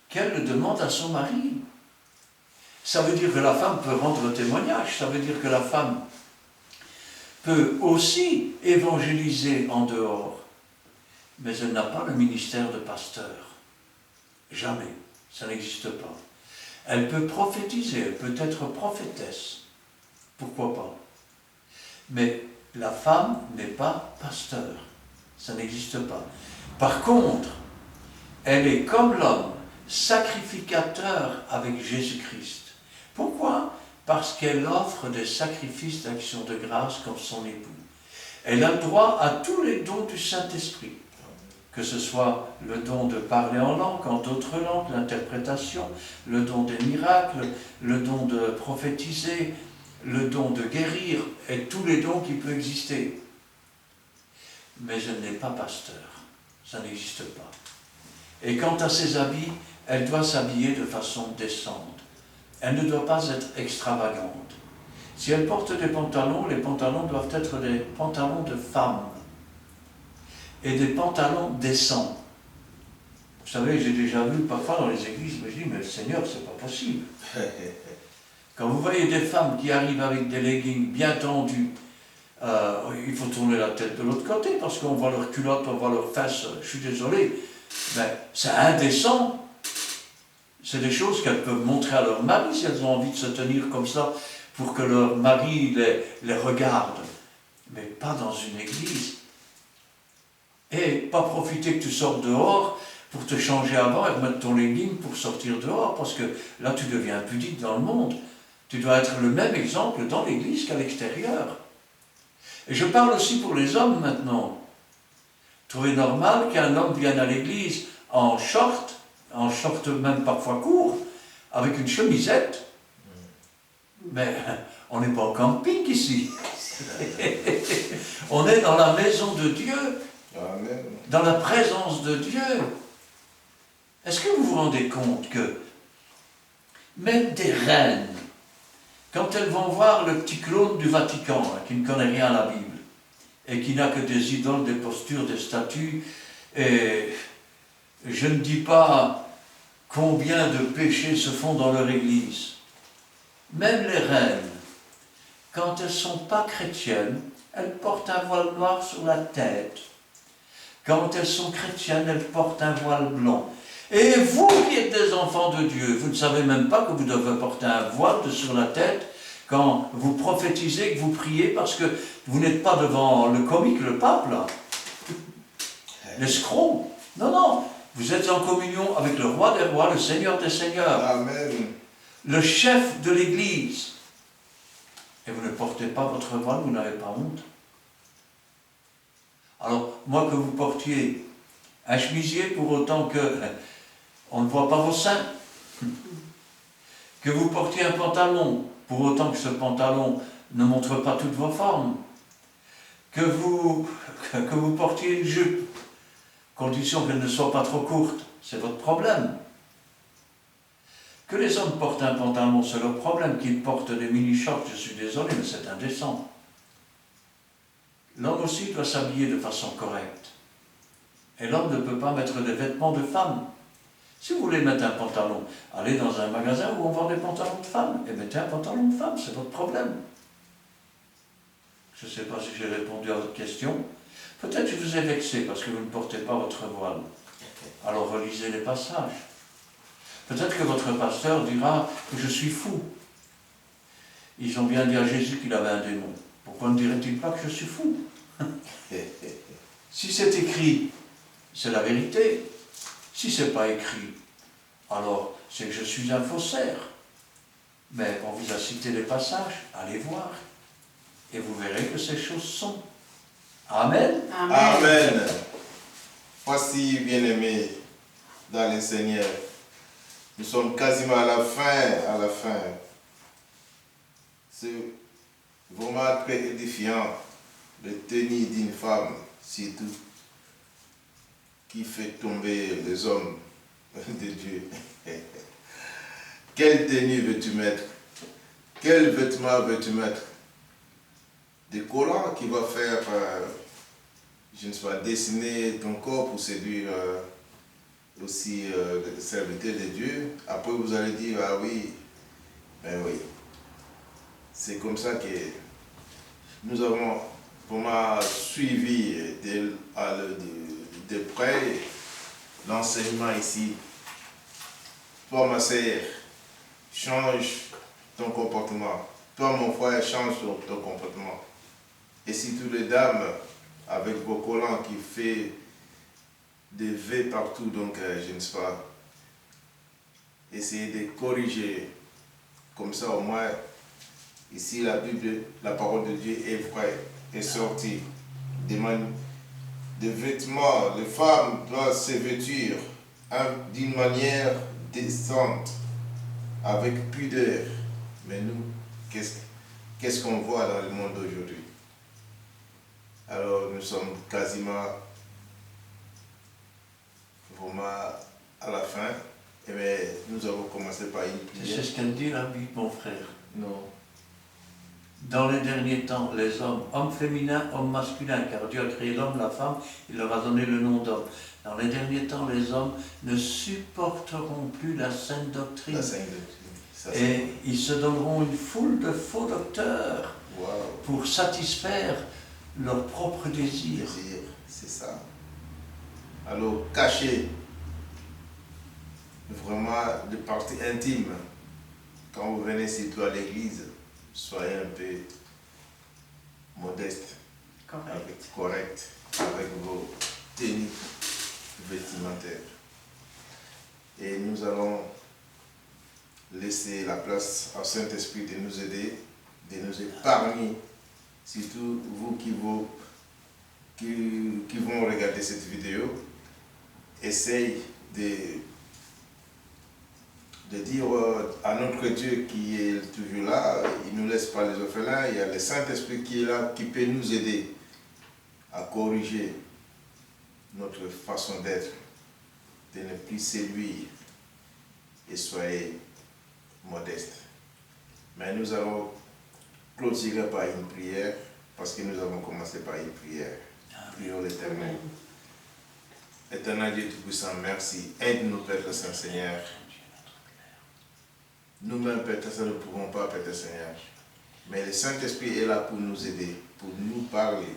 qu'elle le demande à son mari. Ça veut dire que la femme peut rendre témoignage, ça veut dire que la femme peut aussi évangéliser en dehors, mais elle n'a pas le ministère de pasteur. Jamais, ça n'existe pas. Elle peut prophétiser, elle peut être prophétesse, pourquoi pas. Mais la femme n'est pas pasteur, ça n'existe pas. Par contre, elle est comme l'homme, sacrificateur avec Jésus-Christ. Pourquoi ? Parce qu'elle offre des sacrifices d'action de grâce comme son époux. Elle a le droit à tous les dons du Saint-Esprit, que ce soit le don de parler en langue, en d'autres langues, l'interprétation, le don des miracles, le don de prophétiser, le don de guérir, et tous les dons qui peuvent exister. Mais elle n'est pas pasteur, ça n'existe pas. Et quant à ses habits, elle doit s'habiller de façon décente. Elle ne doit pas être extravagante. Si elle porte des pantalons, les pantalons doivent être des pantalons de femme et des pantalons décents. Vous savez, j'ai déjà vu parfois dans les églises, mais je dis, mais le Seigneur, c'est pas possible. Quand vous voyez des femmes qui arrivent avec des leggings bien tendus, il faut tourner la tête de l'autre côté parce qu'on voit leurs culottes, on voit leurs fesses, je suis désolé, mais c'est indécent. C'est des choses qu'elles peuvent montrer à leur mari si elles ont envie de se tenir comme ça pour que leur mari les regarde. Mais pas dans une église. Et pas profiter que tu sors dehors pour te changer avant et remettre ton legging pour sortir dehors parce que là tu deviens pudique dans le monde. Tu dois être le même exemple dans l'église qu'à l'extérieur. Et je parle aussi pour les hommes maintenant. Trouvez normal qu'un homme vienne à l'église en short même parfois court, avec une chemisette. Mais on n'est pas en camping ici. On est dans la maison de Dieu, Amen. dans la présence de Dieu. Est-ce que vous vous rendez compte que même des reines, quand elles vont voir le petit clone du Vatican, qui ne connaît rien à la Bible, et qui n'a que des idoles, des postures, des statues, et je ne dis pas combien de péchés se font dans leur église. Même les reines, quand elles ne sont pas chrétiennes, elles portent un voile noir sur la tête. Quand elles sont chrétiennes, elles portent un voile blanc. Et vous qui êtes des enfants de Dieu, vous ne savez même pas que vous devez porter un voile sur la tête quand vous prophétisez, que vous priez, parce que vous n'êtes pas devant le comique, le pape, là. L'escroc. Non, non. Vous êtes en communion avec le roi des rois, le Seigneur des seigneurs. Amen. Le chef de l'Église. et vous ne portez pas votre voile, vous n'avez pas honte. Alors, moi que vous portiez un chemisier pour autant que on ne voit pas vos seins, que vous portiez un pantalon pour autant que ce pantalon ne montre pas toutes vos formes, que vous portiez une jupe, condition qu'elle ne soit pas trop courte, c'est votre problème. Que les hommes portent un pantalon, c'est leur problème. Qu'ils portent des mini-shorts, je suis désolé, mais c'est indécent. L'homme aussi doit s'habiller de façon correcte. Et l'homme ne peut pas mettre des vêtements de femme. Si vous voulez mettre un pantalon, allez dans un magasin où on vend des pantalons de femme, et mettez un pantalon de femme, c'est votre problème. Je ne sais pas si j'ai répondu à votre question. Peut-être que je vous ai vexé parce que vous ne portez pas votre voile. Alors relisez les passages. Peut-être que votre pasteur dira que je suis fou. Ils ont bien dit à Jésus qu'il avait un démon. Pourquoi ne dirait-il pas que je suis fou? Si c'est écrit, c'est la vérité. Si ce n'est pas écrit, alors c'est que je suis un faussaire. Mais on vous a cité les passages, allez voir. Et vous verrez que ces choses sont. Amen. Amen. Amen. Voici, bien-aimés, dans le Seigneur, nous sommes quasiment à la fin. C'est vraiment très édifiant de tenir d'une femme, surtout, qui fait tomber les hommes de Dieu. Quelle tenue veux-tu mettre? Quel vêtement veux-tu mettre? Des collants qui vont faire, je ne sais pas, dessiner ton corps pour séduire aussi les serviteurs de Dieu. Après vous allez dire, ah oui, ben oui. C'est comme ça que nous avons vraiment suivi de près l'enseignement ici. Toi, ma sœur, change ton comportement. Toi, mon frère, change ton comportement. Et si toutes les dames, avec vos collants qui fait des V partout, donc je ne sais pas, essayez de corriger. Comme ça, au moins, ici, la Bible, la parole de Dieu est vraie, est sortie. Des vêtements, les femmes doivent se vêtir d'une manière décente, avec pudeur. Mais nous, qu'est-ce qu'on voit dans le monde d'aujourd'hui? Alors, nous sommes quasiment vraiment à la fin. Et bien, nous avons commencé par une prière. C'est ce qu'elle dit la Bible, mon frère. Non. Dans les derniers temps, les hommes féminins, hommes masculins, car Dieu a créé l'homme, la femme, il leur a donné le nom d'homme. Dans les derniers temps, les hommes ne supporteront plus la sainte doctrine. La sainte doctrine. Et ils se donneront une foule de faux docteurs pour satisfaire leurs propres désirs. C'est ça. Alors, cachez vraiment des parties intimes. Quand vous venez surtout à l'église, soyez un peu modeste, correct avec vos tenues vestimentaires. Et nous allons laisser la place au Saint-Esprit de nous aider, de nous épargner, surtout vous qui vont regarder cette vidéo. Essayez de dire à notre Dieu qui est toujours là, il ne nous laisse pas les orphelins, il y a le Saint-Esprit qui est là, qui peut nous aider à corriger notre façon d'être, de ne plus séduire et soyez modeste. Mais nous allons clôturer par une prière, parce que nous avons commencé par une prière. Prions l'Éternel. Éternel Dieu Tout-Puissant, merci. Aide-nous, Père Saint-Seigneur. Nous-mêmes, Père Saint, nous ne pouvons pas, Père Seigneur. Mais le Saint-Esprit est là pour nous aider, pour nous parler.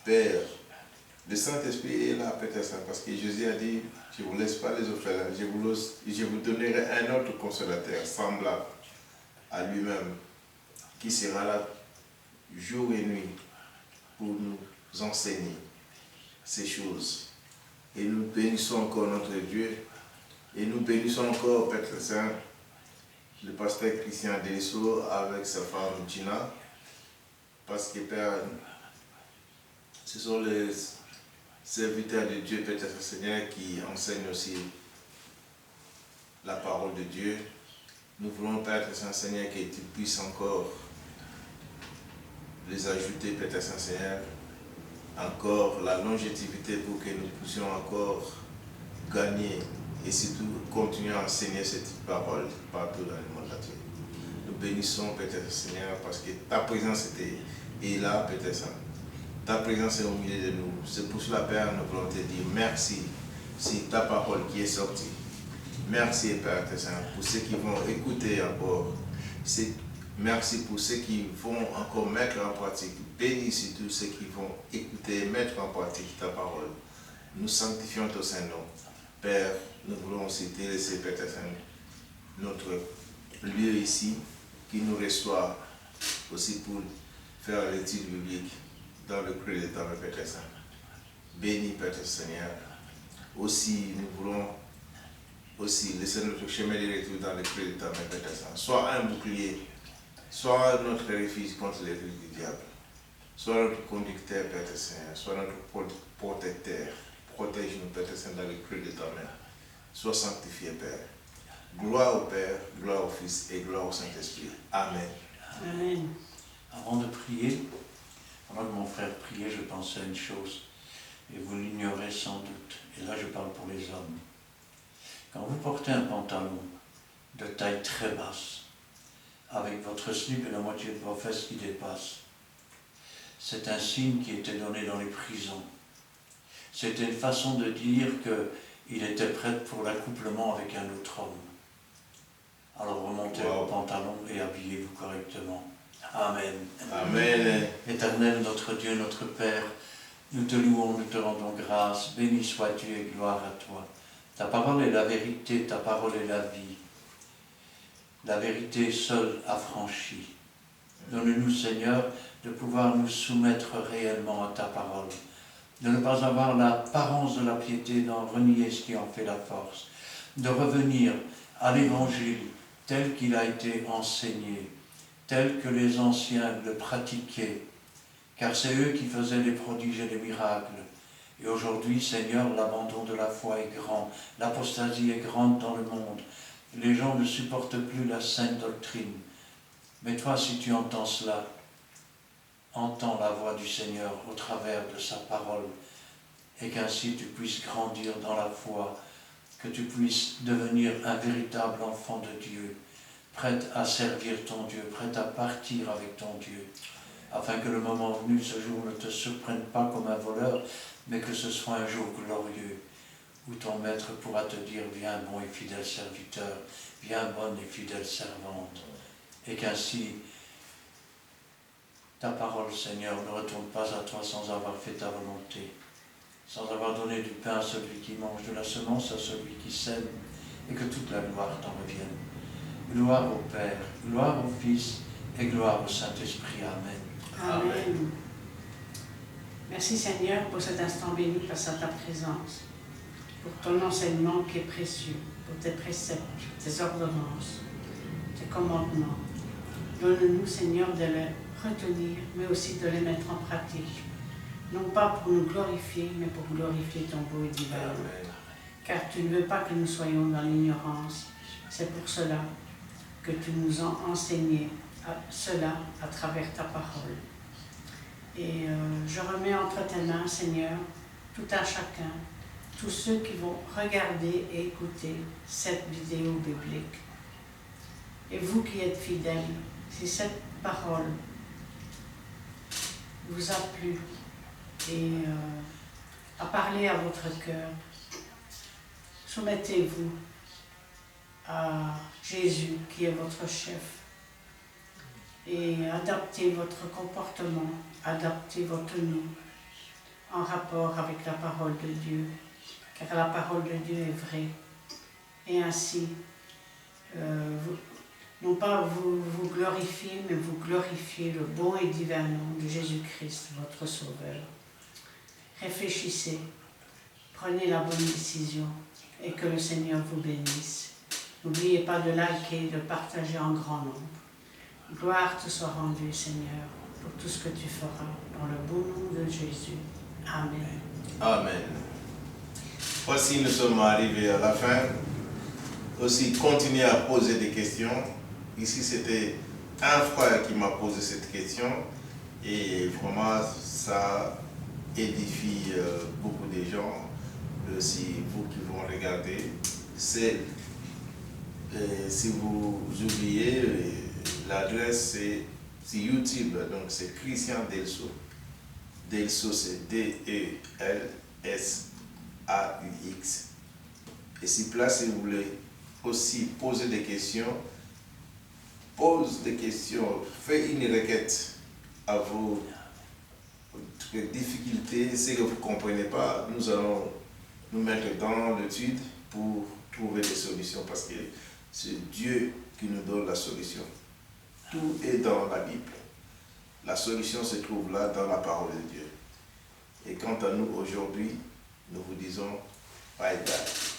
Père, le Saint-Esprit est là, Père Saint, parce que Jésus a dit, je ne vous laisse pas les orphelins, je vous donnerai un autre consolateur, semblable à lui-même, qui sera là jour et nuit pour nous enseigner ces choses. Et nous bénissons encore notre Dieu, et nous bénissons encore, Père Saint, le pasteur Christian Delisso avec sa femme Gina, parce que Père, ce sont les serviteurs de Dieu, Père Seigneur, qui enseignent aussi la parole de Dieu. Nous voulons, Père Saint-Seigneur, que tu puisses encore les ajouter, Père Saint-Seigneur, encore la longévité pour que nous puissions encore gagner et surtout continuer à enseigner cette parole partout dans le monde entier. Nous bénissons, Père Seigneur, parce que ta présence est là, Père Saint. Ta présence est au milieu de nous. C'est pour cela, Père, nous voulons te dire merci si ta parole qui est sortie. Merci, Père Saint, pour ceux qui vont écouter encore. Merci pour ceux qui vont encore mettre en pratique. Bénis tous ceux qui vont écouter et mettre en pratique ta parole. Nous sanctifions ton Saint-Nom. Père, nous voulons aussi te laisser, Père Saint, notre lieu ici, qui nous reçoit aussi pour faire l'étude biblique dans le creux de temps, Père Saint. Bénis, Père Seigneur. Aussi, nous voulons aussi laisser notre chemin de retour dans le creux de temps, Père Saint. Sois un bouclier, sois notre refuge contre les ruses du diable. Sois notre conducteur, Père Seigneur. Sois notre protecteur. Protège-nous, Père Saint, dans le creux de ta main. Sois sanctifié, Père. Gloire au Père, gloire au Fils et gloire au Saint-Esprit. Amen. Amen. Avant de prier, pendant que mon frère priait, je pensais à une chose, et vous l'ignorez sans doute, et là je parle pour les hommes. Quand vous portez un pantalon de taille très basse, avec votre slip et la moitié de vos fesses qui dépassent, c'est un signe qui était donné dans les prisons. C'était une façon de dire qu'il était prêt pour l'accouplement avec un autre homme. Alors remontez vos pantalons et habillez-vous correctement. Amen. Amen. Éternel, notre Dieu, notre Père, nous te louons, nous te rendons grâce. Béni sois-tu et gloire à toi. Ta parole est la vérité, ta parole est la vie. La vérité seule affranchie. Donne-nous, Seigneur, de pouvoir nous soumettre réellement à ta parole. De ne pas avoir l'apparence de la piété, d'en renier ce qui en fait la force. De revenir à l'Évangile tel qu'il a été enseigné, tel que les anciens le pratiquaient, car c'est eux qui faisaient les prodiges et les miracles. Et aujourd'hui, Seigneur, l'abandon de la foi est grand, l'apostasie est grande dans le monde. Les gens ne supportent plus la sainte doctrine. Mais toi, si tu entends cela, entends la voix du Seigneur au travers de sa parole, et qu'ainsi tu puisses grandir dans la foi, que tu puisses devenir un véritable enfant de Dieu, prête à servir ton Dieu, prête à partir avec ton Dieu, afin que le moment venu, ce jour ne te surprenne pas comme un voleur, mais que ce soit un jour glorieux, où ton maître pourra te dire « Viens, bon et fidèle serviteur, viens, bonne et fidèle servante », et qu'ainsi ta parole, Seigneur, ne retourne pas à toi sans avoir fait ta volonté, sans avoir donné du pain à celui qui mange, de la semence à celui qui sème, et que toute la gloire t'en revienne. Gloire au Père, gloire au Fils et gloire au Saint-Esprit. Amen. Amen. Merci Seigneur pour cet instant béni face à ta présence, pour ton enseignement qui est précieux, pour tes préceptes, tes ordonnances, tes commandements. Donne-nous Seigneur de les retenir, mais aussi de les mettre en pratique, non pas pour nous glorifier, mais pour glorifier ton beau et divin nom. Car tu ne veux pas que nous soyons dans l'ignorance. C'est pour cela que tu nous as enseigné cela à travers ta parole. Et je remets entre tes mains, Seigneur, tout un chacun, tous ceux qui vont regarder et écouter cette vidéo biblique. Et vous qui êtes fidèles, si cette parole vous a plu et a parlé à votre cœur, soumettez-vous à Jésus qui est votre chef et adaptez votre comportement, adaptez votre tenue en rapport avec la parole de Dieu, car la parole de Dieu est vraie. Et ainsi, non pas vous glorifier, mais vous glorifiez le bon et divin nom de Jésus-Christ, votre Sauveur. Réfléchissez, prenez la bonne décision et que le Seigneur vous bénisse. N'oubliez pas de liker et de partager en grand nombre. Gloire te soit rendue, Seigneur. pour tout ce que tu feras. Dans le beau nom de Jésus. Amen. Amen. Voici, nous sommes arrivés à la fin. Aussi, continuez à poser des questions. Ici, c'était un frère qui m'a posé cette question et vraiment, ça édifie beaucoup de gens. Aussi, vous qui vont regarder, si vous oubliez, l'adresse c'est YouTube, donc c'est Christian Delso. Delso, c'est D-E-L-S-A-U-X. Et si place, si vous voulez aussi poser des questions, pose des questions, faites une requête à vos difficultés, ce que vous ne comprenez pas, nous allons nous mettre dans l'étude pour trouver des solutions parce que c'est Dieu qui nous donne la solution. Tout est dans la Bible. La solution se trouve là dans la parole de Dieu. Et quant à nous aujourd'hui, nous vous disons bye bye.